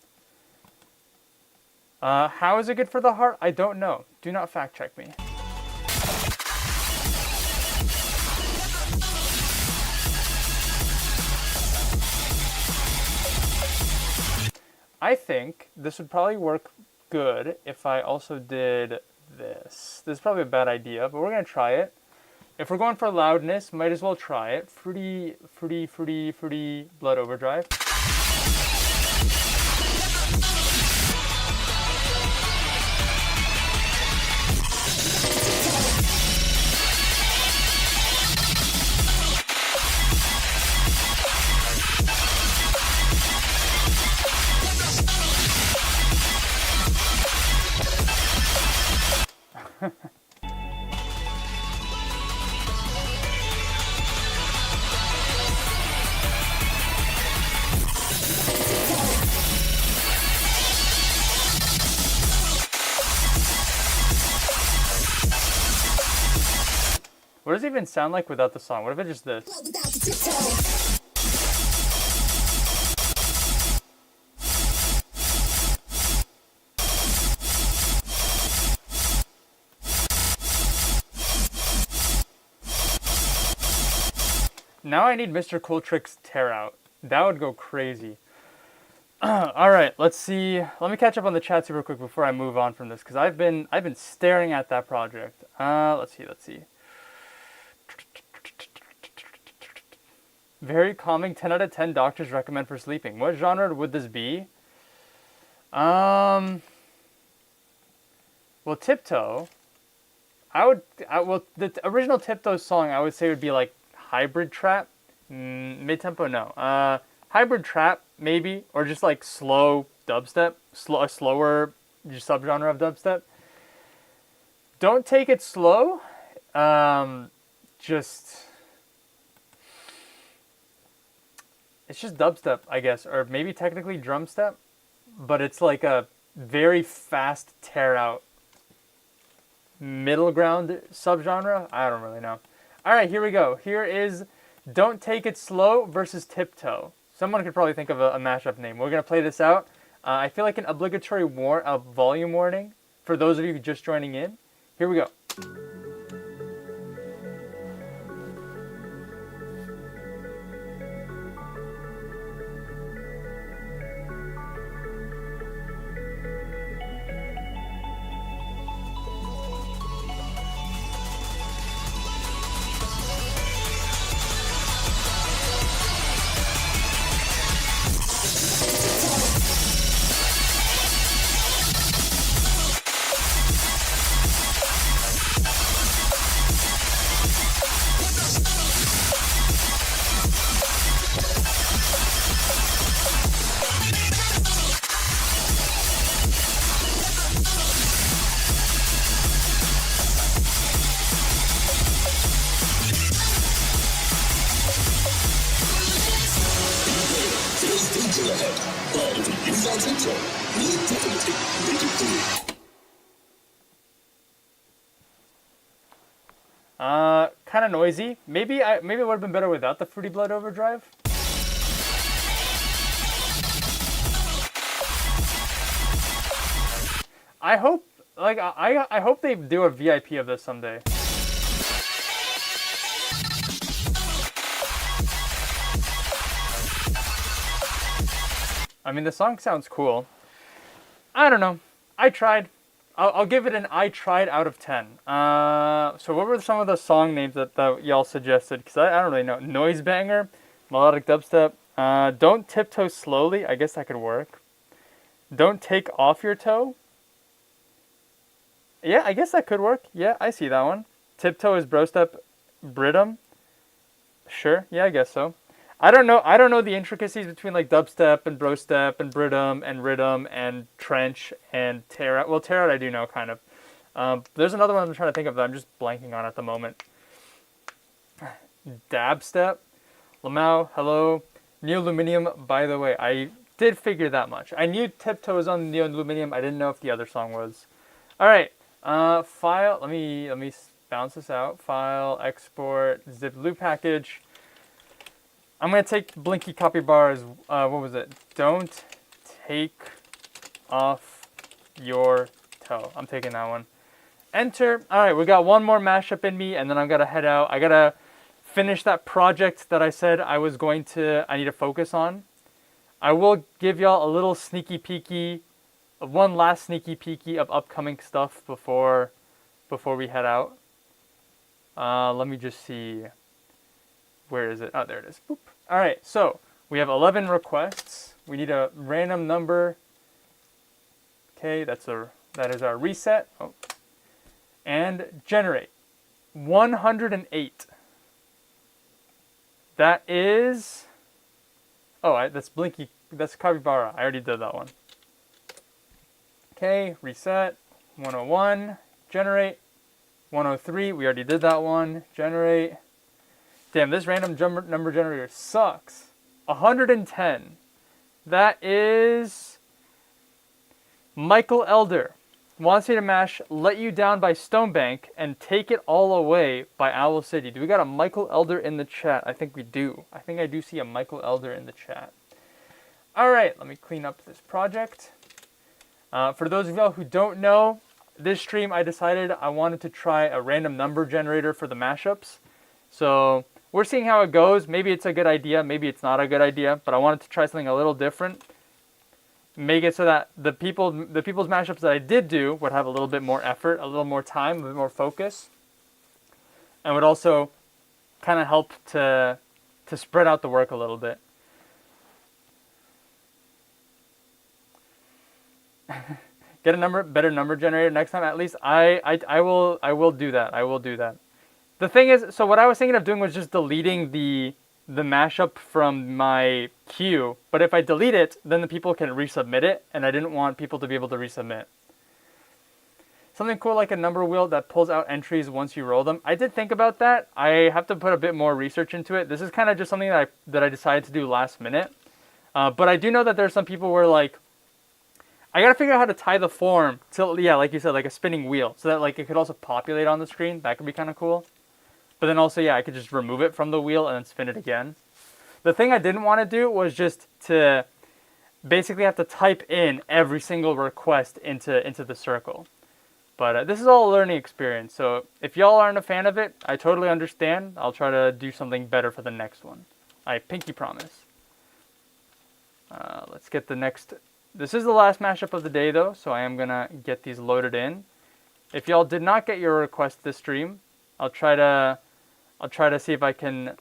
Speaker 2: How is it good for the heart? I don't know. Do not fact check me. I think this would probably work good if I also did this. This is probably a bad idea, but we're going to try it. If we're going for loudness, might as well try it. Fruity Blood Overdrive. What does it even sound like without the song? What if it's just this? Now I need Mr. Cool Trick's Tear Out. That would go crazy. Alright, let's see. Let me catch up on the chat super quick before I move on from this, because I've been staring at that project. Let's see. Very calming, 10 out of 10 doctors recommend for sleeping. What genre would this be? Well, Tiptoe. The original Tiptoe song I would say would be like hybrid trap. Mid-tempo, no. Hybrid trap, maybe, or just like slow dubstep, a slower subgenre of dubstep. Don't take it slow. It's just dubstep, I guess, or maybe technically drum step, but it's like a very fast tear out middle ground subgenre. I don't really know. All right, here we go. Here is Don't Take It Slow versus Tiptoe. Someone could probably think of a mashup name. We're going to play this out. I feel like an obligatory volume warning for those of you just joining in. Here we go. Kind of noisy. Maybe it would have been better without the Fruity Blood overdrive. I hope, like, I hope they do a VIP of this someday. I mean, the song sounds cool. I don't know. I tried. I'll give it an I tried out of 10. So what were some of the song names that y'all suggested? Because I don't really know. Noise Banger, Melodic Dubstep, Don't Tiptoe Slowly. I guess that could work. Don't Take Off Your Toe. Yeah, I guess that could work. Yeah, I see that one. Tiptoe is Brostep Bridum. Sure. Yeah, I guess so. I don't know the intricacies between like dubstep and brostep and bridum and rhythm and trench and tear out. Well, tear out I do know kind of. There's another one I'm trying to think of that I'm just blanking on at the moment. Dabstep, Lamau, hello, Neoluminium. By the way, I did figure that much. I knew Tiptoe was on Neoluminium. I didn't know if the other song was. All right. File. Let me bounce this out. File, export, zip loop package. I'm going to take Blinky Capybara's, what was it? Don't take off your toe. I'm taking that one. Enter. All right, we got one more mashup in me, and then I'm going to head out. I got to finish that project that I said I need to focus on. I will give y'all a little sneaky peeky, one last sneaky peeky of upcoming stuff before we head out. Let me just see. Where is it? Oh, there it is. Boop. All right, so we have 11 requests. We need a random number. Okay, that is our reset. Oh. And generate 108. That is. Oh, that's Blinky. That's Capybara. I already did that one. Okay, reset. 101. Generate. 103. We already did that one. Generate. Damn, this random number generator sucks. 110. That is Michael Elder. Wants me to mash Let You Down by Stonebank and Take It All Away by Owl City. Do we got a Michael Elder in the chat? I think we do. I think I do see a Michael Elder in the chat. All right, let me clean up this project. For those of y'all who don't know, this stream I decided I wanted to try a random number generator for the mashups. So we're seeing how it goes. Maybe it's a good idea. Maybe it's not a good idea. But I wanted to try something a little different. Make it so that the people's mashups that I did do would have a little bit more effort, a little more time, a bit more focus. And would also kind of help to spread out the work a little bit. Get a better number generator next time. At least I will do that. I will do that. The thing is, so what I was thinking of doing was just deleting the mashup from my queue. But if I delete it, then the people can resubmit it, and I didn't want people to be able to resubmit. Something cool like a number wheel that pulls out entries once you roll them. I did think about that. I have to put a bit more research into it. This is kind of just something that I decided to do last minute. But I do know that there's some people where like, I gotta figure out how to tie the form to, yeah, like you said, like a spinning wheel, so that like it could also populate on the screen. That could be kind of cool. But then also, yeah, I could just remove it from the wheel and then spin it again. The thing I didn't want to do was just to basically have to type in every single request into the circle. But this is all a learning experience, so if y'all aren't a fan of it, I totally understand. I'll try to do something better for the next one. I pinky promise. Let's get the next. This is the last mashup of the day, though, so I am gonna get these loaded in. If y'all did not get your request this stream, I'll try to see if I can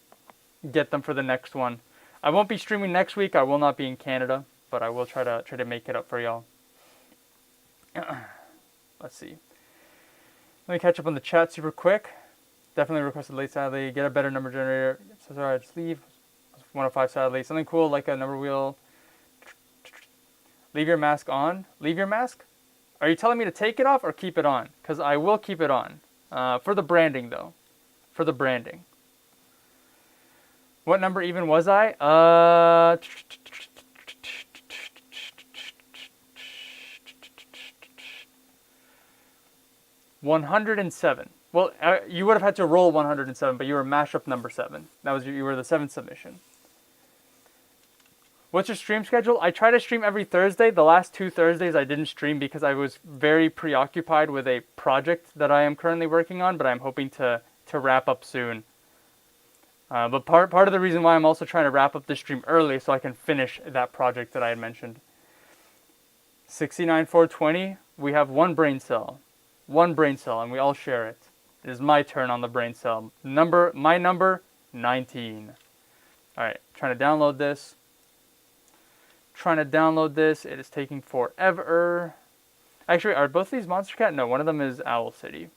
Speaker 2: get them for the next one. I won't be streaming next week. I will not be in Canada, but I will try to make it up for y'all. Let's see. Let me catch up on the chat super quick. Definitely requested late, sadly. Get a better number generator. So sorry, I just leave. 105, sadly. Something cool like a number wheel. Leave your mask on. Leave your mask? Are you telling me to take it off or keep it on? Because I will keep it on. For the branding, though. For the branding. What number even was I? 107. Well, you would have had to roll 107, but you were mashup number 7. That was you were the 7th submission. What's your stream schedule? I try to stream every Thursday. The last 2 Thursdays I didn't stream because I was very preoccupied with a project that I am currently working on, but I'm hoping to wrap up soon. But part of the reason why I'm also trying to wrap up the stream early so I can finish that project that I had mentioned. 69420, we have one brain cell. One brain cell, and we all share it. It is my turn on the brain cell. My number, 19. Alright, trying to download this. It is taking forever. Actually, are both these Monster Cat? No, one of them is Owl City.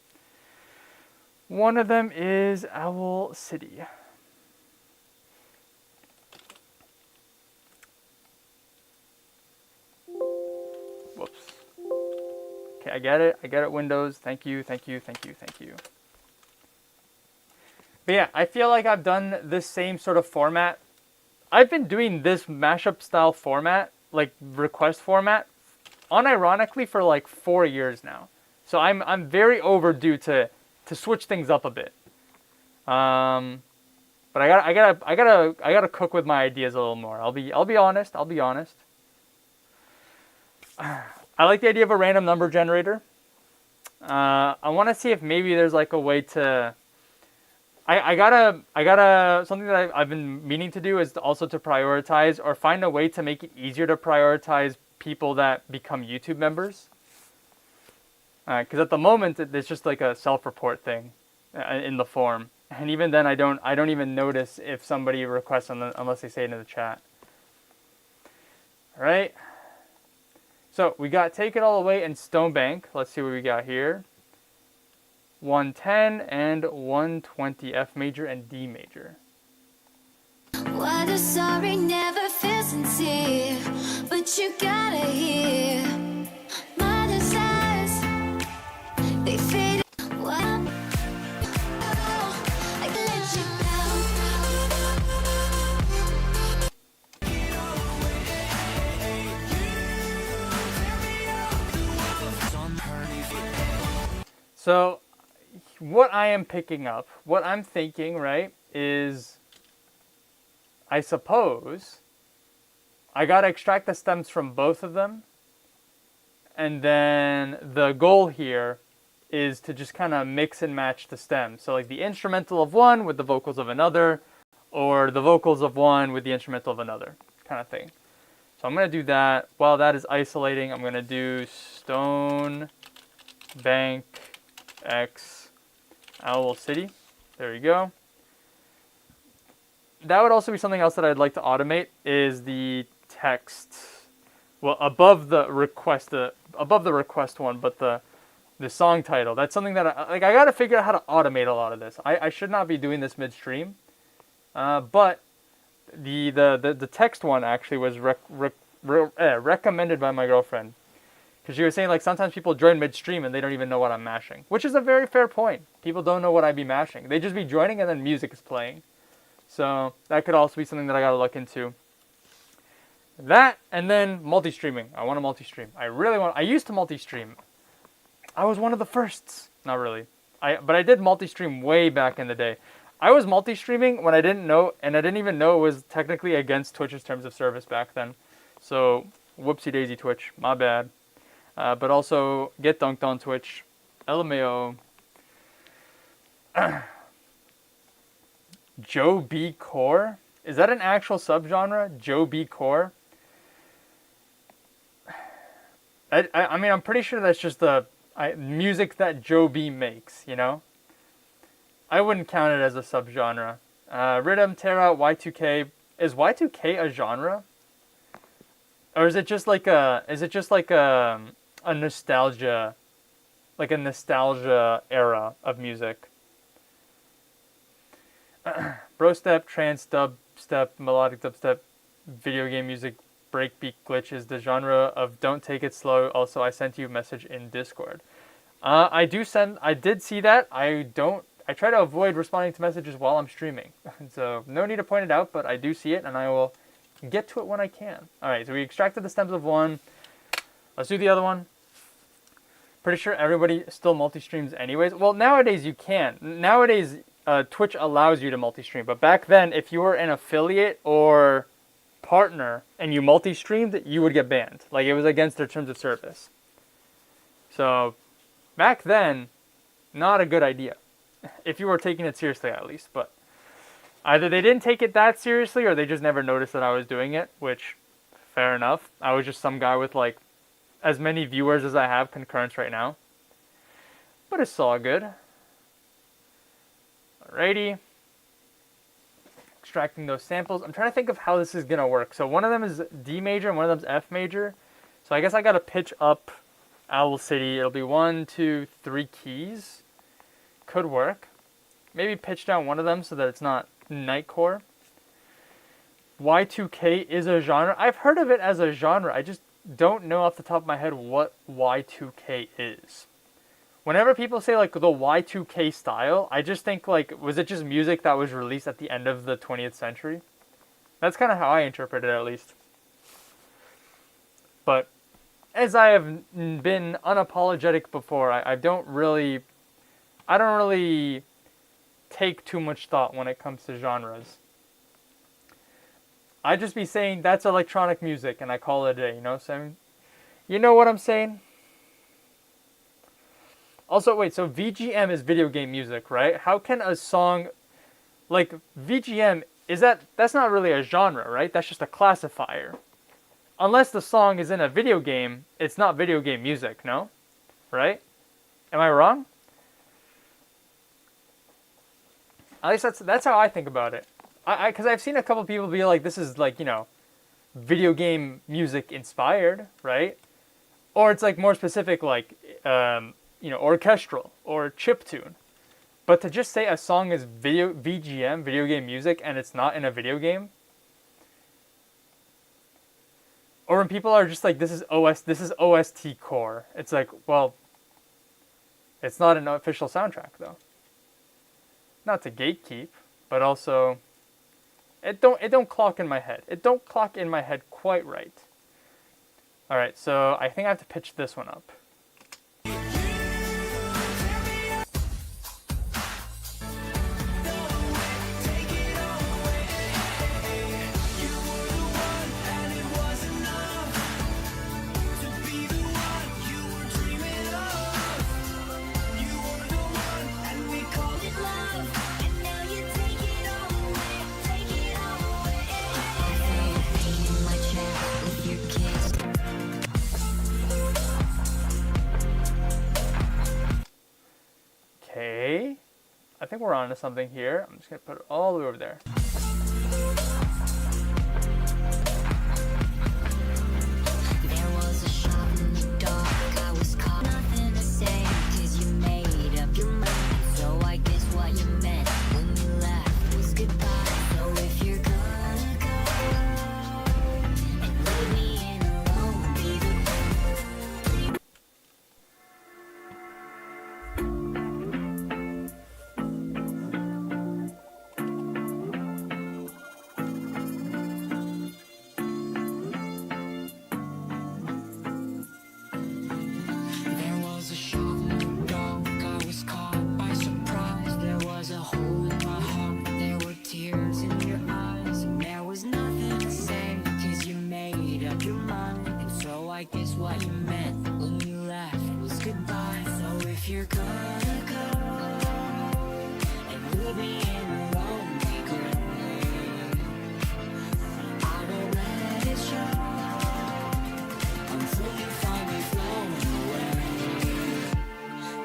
Speaker 2: Whoops. Okay, I get it, Windows. Thank you. But yeah, I feel like I've done this same sort of format. I've been doing this mashup style format, like request format, unironically for like 4 years now. So I'm very overdue to switch things up a bit. But I gotta cook with my ideas a little more. I'll be honest. I like the idea of a random number generator. I want to see if maybe there's like a way to. I gotta something that I've been meaning to do is also to prioritize or find a way to make it easier to prioritize people that become YouTube members. Because at the moment it's just like a self-report thing in the form, and even then I don't even notice if somebody requests unless they say it in the chat. All right. So we got Take It All Away and Stone Bank. Let's see what we got here. 110 and 120, F major and D major.
Speaker 6: Why the sorry never feels sincere, but you gotta hear my desires, they fade. Well, I can let you
Speaker 2: So what I am picking up, what I'm thinking, right, is I suppose I gotta extract the stems from both of them, and then the goal here is to just kind of mix and match the stems. So like the instrumental of one with the vocals of another, or the vocals of one with the instrumental of another, kind of thing. So I'm gonna do that. While that is isolating, I'm gonna do Stone Bank X Owl City. There you go. That would also be something else that I'd like to automate is the text. Well, above the request one, but the song title. That's something that I got to figure out how to automate a lot of this. I should not be doing this midstream, but the text one actually was recommended by my girlfriend. Because she was saying, like, sometimes people join midstream and they don't even know what I'm mashing. Which is a very fair point. People don't know what I be mashing. They just be joining and then music is playing. So that could also be something that I gotta look into. That, and then multi-streaming. I want to multi-stream. I used to multi-stream. I was one of the firsts. Not really. But I did multi-stream way back in the day. I was multi-streaming when I didn't know, and I didn't even know it was technically against Twitch's terms of service back then. So, whoopsie daisy Twitch. My bad. But also, get dunked on Twitch. LMAO. Joe B. Core? Is that an actual subgenre? Joe B. Core? I mean, I'm pretty sure that's just the music that Joe B. makes, you know? I wouldn't count it as a subgenre. Rhythm, Terra, Y2K. Is Y2K a genre? Or is it just like a nostalgia, like a nostalgia era of music? Bro step, trance, dubstep, melodic dubstep, video game music, breakbeat glitch is the genre of Don't Take It Slow. Also, I sent you a message in Discord. I did see that. I try to avoid responding to messages while I'm streaming. So no need to point it out, but I do see it and I will get to it when I can. Alright, so we extracted the stems of one. Let's do the other one. Pretty sure everybody still multi-streams anyways. Well, nowadays you can. Nowadays, Twitch allows you to multi-stream. But back then, if you were an affiliate or partner and you multi-streamed, you would get banned. Like, it was against their terms of service. So, back then, not a good idea. If you were taking it seriously, at least. But either they didn't take it that seriously or they just never noticed that I was doing it, which, fair enough. I was just some guy with, like, as many viewers as I have concurrents right now. But it's all good. Alrighty. Extracting those samples. I'm trying to think of how this is going to work. So one of them is D major and one of them is F major. So I guess I got to pitch up Owl City. It'll be 1, 2, 3 keys. Could work. Maybe pitch down one of them so that it's not Nightcore. Y2K is a genre. I've heard of it as a genre. I just don't know off the top of my head what Y2K is. Whenever people say like the Y2K style, I just think like, was it just music that was released at the end of the 20th century? That's kind of how I interpret it, at least. But as I have been unapologetic before, I don't really take too much thought when it comes to genres. I just be saying that's electronic music and I call it a day, you know what I'm saying? You know what I'm saying? Also, wait, so VGM is video game music, right? How can a song, like VGM, that's not really a genre, right? That's just a classifier. Unless the song is in a video game, it's not video game music, no? Right? Am I wrong? At least that's how I think about it. Because I've seen a couple people be like, this is like, you know, video game music inspired, right? Or it's like more specific, like, you know, orchestral or chiptune. But to just say a song is VGM, video game music, and it's not in a video game. Or when people are just like, this is OST core. It's like, well, it's not an official soundtrack though. Not to gatekeep, but also it don't clock in my head. It don't clock in my head quite right. All right, so I think I have to pitch this one up. Okay, I think we're on to something here. I'm just gonna put it all the way over there.
Speaker 6: There was a shot in the dark. I was caught, nothing to say, 'cause you made up your mind. So I guess what you meant when you left was goodbye. So if you're gonna go and leave me in alone, be the There was a shot in the dark, I was caught by surprise. There was a hole in my heart, there were tears in your eyes. And there was nothing to say, 'cause you made up your mind. And so I guess what you meant when you left was goodbye. So if you're gonna go and leave me in alone, be great. I won't let it show until you find me flown away.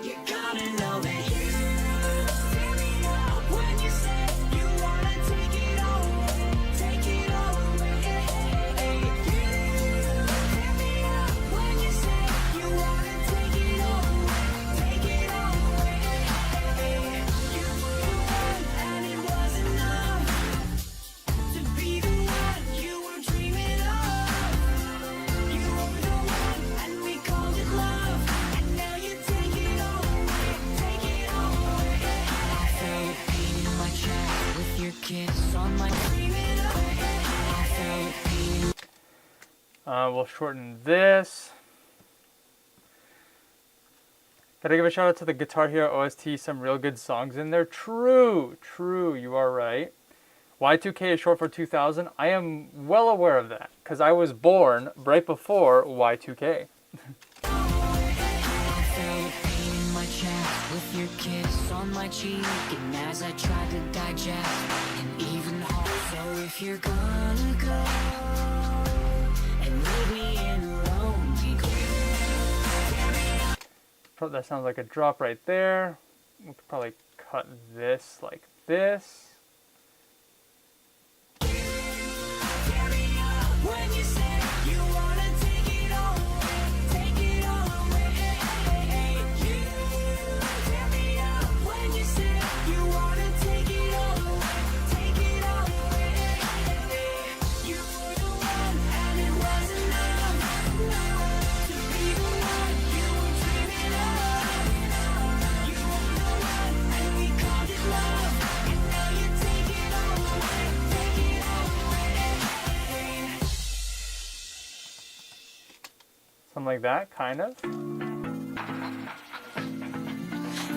Speaker 6: You gotta know that you tear me up when you say you wanna take it all away, take it all away. You tear me up when you say you wanna take it all away, take it all away. You were the one and it was enough to be the one you were dreaming of. You were the one and we called it love, and now you take it all away, take it all away. I felt the pain in my chest with your kiss on my dreaming of. I felt the pain.
Speaker 2: We'll shorten this. Gotta give a shout out to the Guitar Hero OST. Some real good songs in there. True, you are right. Y2K is short for 2000. I am well aware of that because I was born right before Y2K.
Speaker 6: With your kiss on my cheek, and as I tried to digest an even heart. So if you're gonna go and leave me in a lonely grave.
Speaker 2: That sounds like a drop right there. We could probably cut this like this.
Speaker 6: When you say you wanna take it all away, take it all away. You tear me up when you say you wanna take it all away, take it all away. You were the one and it wasn't enough to be the one you were dreaming of. You were the one and we called it love, and now you take it all away, take it all away.
Speaker 2: Something like that, kind of.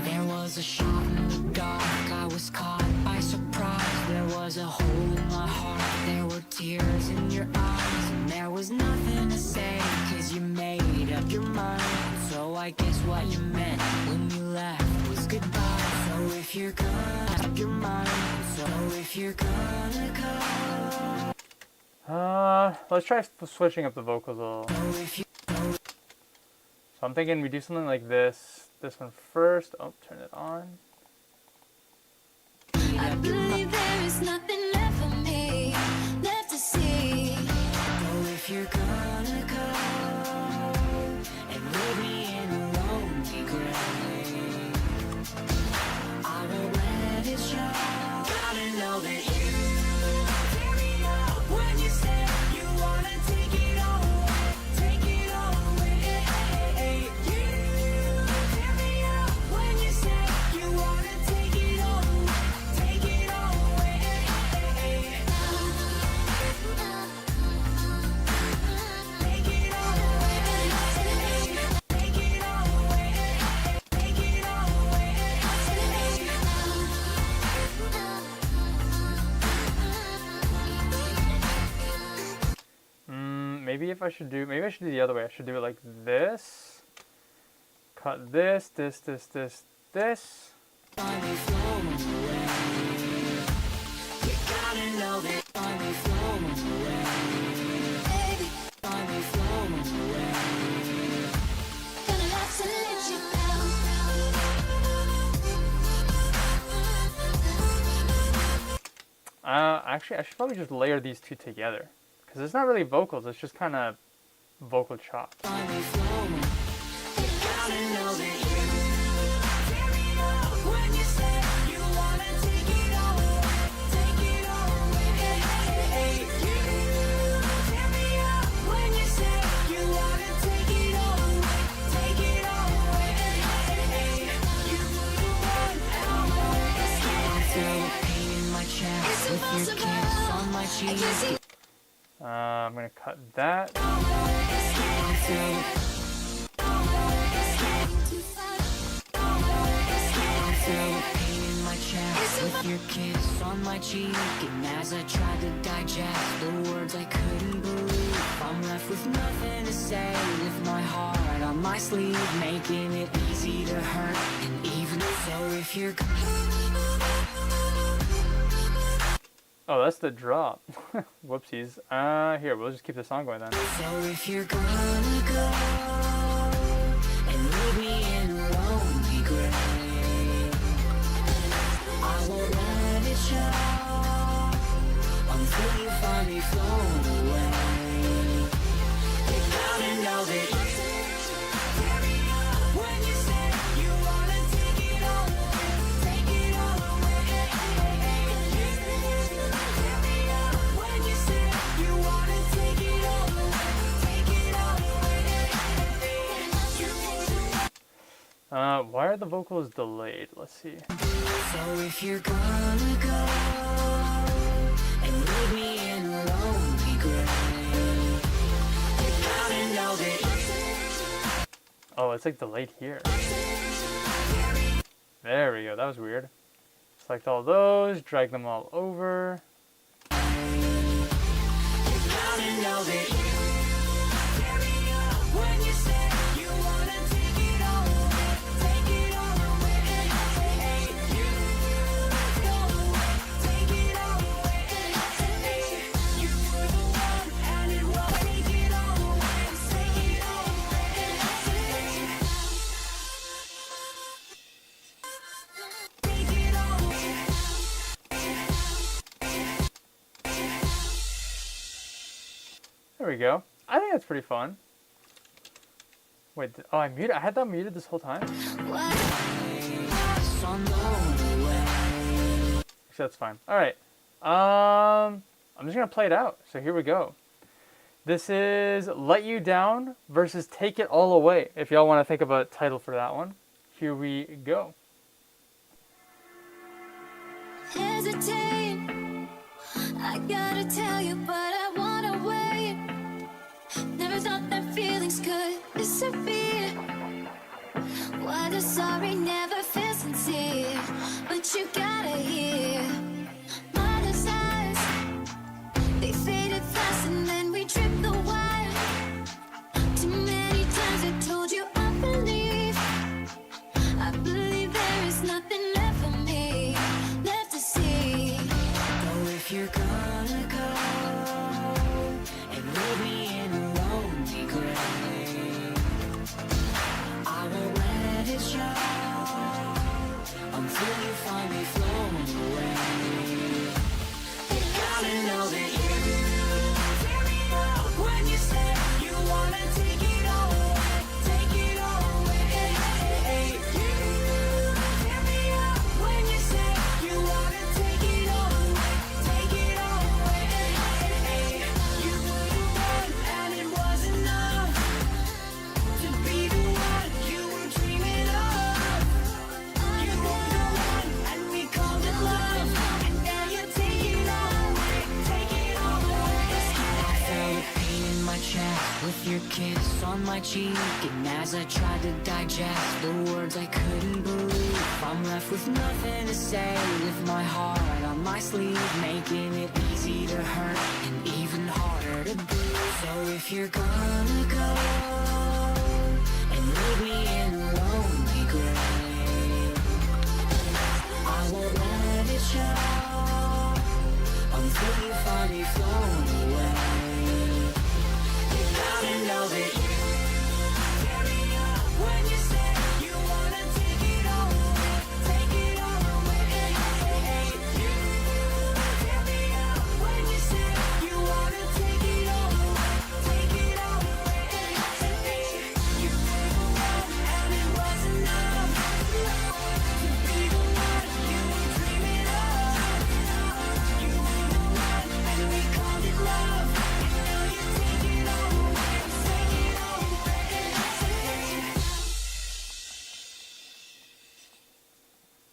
Speaker 6: There was a shot in the dark, I was caught by surprise. There was a hole in my heart, there were tears in your eyes. And there was nothing to say, cause you made up your mind. So I guess what you meant when you left was goodbye. So if you're gonna make up your mind, so if you're gonna go,
Speaker 2: Let's try switching up the vocals a little.
Speaker 6: so if you
Speaker 2: So I'm thinking we do something like this. This one first. Oh, turn it on.
Speaker 7: I believe there is nothing left for me, left to see.
Speaker 6: go, if you're gonna go and leave me in a lonely grave, I won't let it show. Gotta know that you tear me up when you say you wanna take it all away, take it all away. You tear me up when you say you wanna take it all away, take it all away. Take it all away, take it all away, take it all away.
Speaker 2: Maybe I should do the other way. I should do it like this. Cut this.
Speaker 6: Find me flown away. You gotta know that find me flown away.
Speaker 7: Baby,
Speaker 6: Find me flown away.
Speaker 7: gonna have to let you
Speaker 2: Actually, I should probably just layer these two together. Because it's not really vocals, it's just kind of vocal chops.
Speaker 6: Find me flown away. You gotta know that you tear me up when you say you wanna take it all away, take it all away. You tear me up when you say you wanna take it all away, take it all away. You were the one and always. I feel the pain in my chest with your kiss on my cheek.
Speaker 2: I'm going to cut that.
Speaker 6: I feel the pain in my chest with your kiss on my cheek. And as I tried to digest the words I couldn't believe, I'm left with nothing to say, with my heart on my sleeve, making it easy to hurt. And even so, if you're
Speaker 2: Oh, that's the drop. Whoopsies. Here, we'll just keep the song going then.
Speaker 6: so if you're gonna go and leave me in a lonely grave, I won't let it show until you find me flown away. You gotta know that you tear me up when you say you wanna take it all away, take it all away. You tear me up when you say you wanna take it all away, take it all away.
Speaker 2: Why are the vocals delayed? Let's see.
Speaker 6: So if you're gonna go and leave me in a lonely grave, you gotta know that
Speaker 2: Oh, it's like delayed here. There we go. That was weird. Select all those, drag them all over.
Speaker 6: You gotta know that you tear me up when you say you wanna take it all away. Take it all away. Hey, you go away. Take it all away. Hey, you were the one and it will take it all away. Take it all away. Take it all away.
Speaker 2: There we go. I think that's pretty fun. Wait, oh, I muted. I had that muted this whole time. Actually, that's fine. All right. I'm just gonna play it out. So here we go. This is "Let You Down" versus "Take It All Away." If y'all want to think of a title for that one, here we go.
Speaker 7: Hesitate. I gotta tell you, but I wanna wait. Never thought that feelings could disappear. Why the sorry never feels sincere? But you gotta hear my desires. They faded fast and then we tripped the wire. Too many times I told you I believe. I believe there is nothing left for me, left to see.
Speaker 6: Oh, if you're gonna go and leave me in a lonely grave, I won't let it show until you find me flown away. You gotta know that you tear me up when you say you wanna take it all away. Take it all away. Hey, you tear me up when you say you wanna take it all away. Take it all away. Hey, you were the one and it was enough to be the one you were dreaming of. You were the one and we called it love, and now you take it all away. Take it all away. I felt the pain in my chest with your kiss on my cheek, and as I tried to digest the words I couldn't believe, I'm left with nothing to say, with my heart on my sleeve, making it easy to hurt and even harder to breathe. So if you're gonna go and leave me in a lonely grave, I won't let it show until you find me flown away. You gotta know that you tear me up when you say you wanna take it all away. Take it all away. Hey, you tear me up when you say you wanna take it all away. Take it all away. Hey, you were the one and it was enough to be the one you were dreaming of. You were the one and we called it love, and now you take it all away. Take it all away.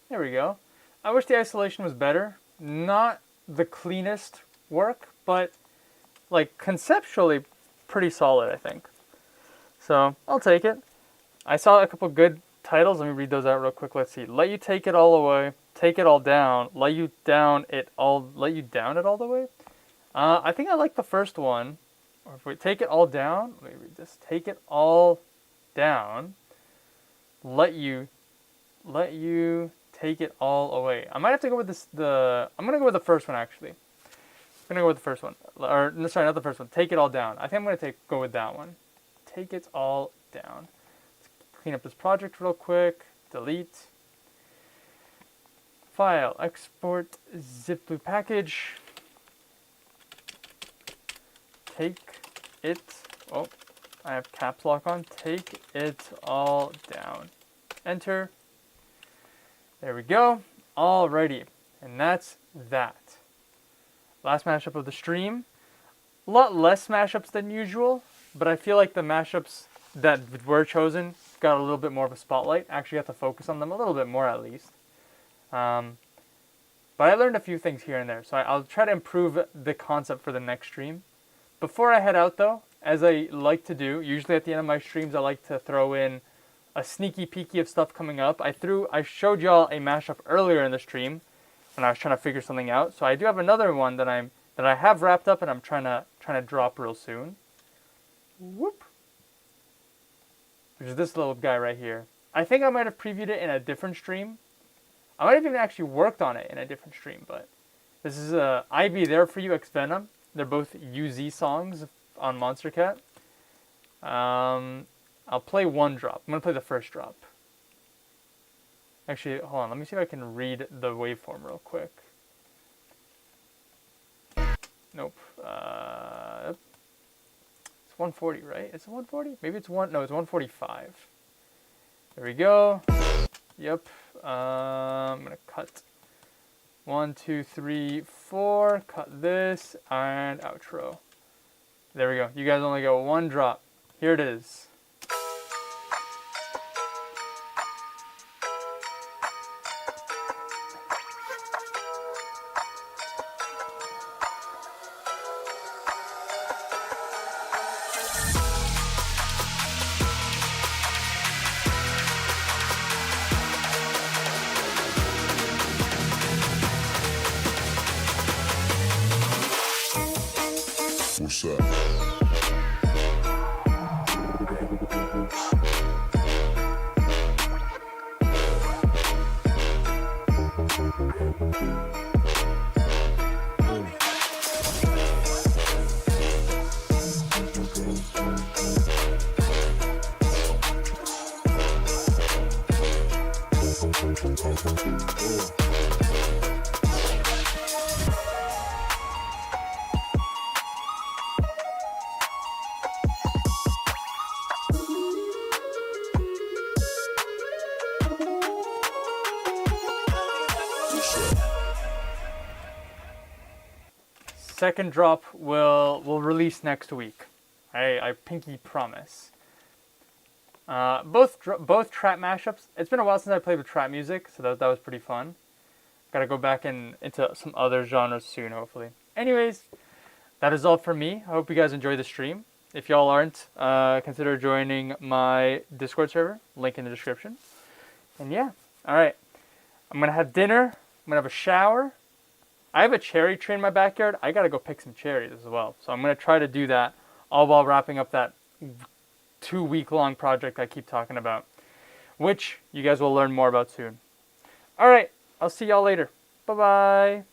Speaker 2: There we go. I wish the isolation was better. Not the cleanest work, but like conceptually pretty solid, I think. So I'll take it. I saw a couple good titles. Let me read those out real quick. Let's see. Let You Take It All Away. Take It All Down. Let You Down It All. Let You Down It All the Way. I think I like the first one. Or if we Take It All Down. Let me read this. Take It All Down. Let you take it all away. I might have to go with this. I'm gonna go with the first one actually. I'm gonna go with the first one. Or no, sorry, not the first one. Take It All Down. I think I'm gonna go with that one. Take It All Down. Let's clean up this project real quick. Delete. File. Export. Zip blue package. Take it. Oh, I have caps lock on. Take it all down. Enter. There we go. Alrighty. And that's that. Last mashup of the stream. A lot less mashups than usual, but I feel like the mashups that were chosen got a little bit more of a spotlight. Actually got to focus on them a little bit more at least. But I learned a few things here and there, so I'll try to improve the concept for the next stream. Before I head out though, as I like to do, usually at the end of my streams I like to throw in a sneaky peeky of stuff coming up. I showed y'all a mashup earlier in the stream when I was trying to figure something out. So I do have another one that I have wrapped up and I'm trying to drop real soon. Whoop. Which is this little guy right here. I think I might have previewed it in a different stream. I might have even actually worked on it in a different stream, but this is I Be There For You X Venom. They're both UZ songs on Monster Cat. I'll play one drop. I'm going to play the first drop. Actually, hold on. Let me see if I can read the waveform real quick. Nope. It's 140, right? It's 140? Maybe it's no, it's 145. There we go. Yep. I'm going to cut 1, 2, 3, 4. Cut this and outro. There we go. You guys only get one drop. Here it is.
Speaker 8: What's up?
Speaker 2: Second drop will release next week. I pinky promise. Both trap mashups. It's been a while since I played with trap music, so that was pretty fun. Gotta go back into some other genres soon, hopefully. Anyways, that is all for me. I hope you guys enjoy the stream. If y'all aren't, consider joining my Discord server. Link in the description. And yeah, all right. I'm gonna have dinner. I'm gonna have a shower. I have a cherry tree in my backyard. I gotta go pick some cherries as well. So I'm gonna try to do that all while wrapping up that 2-week-long project I keep talking about, which you guys will learn more about soon. All right, I'll see y'all later. Bye-bye.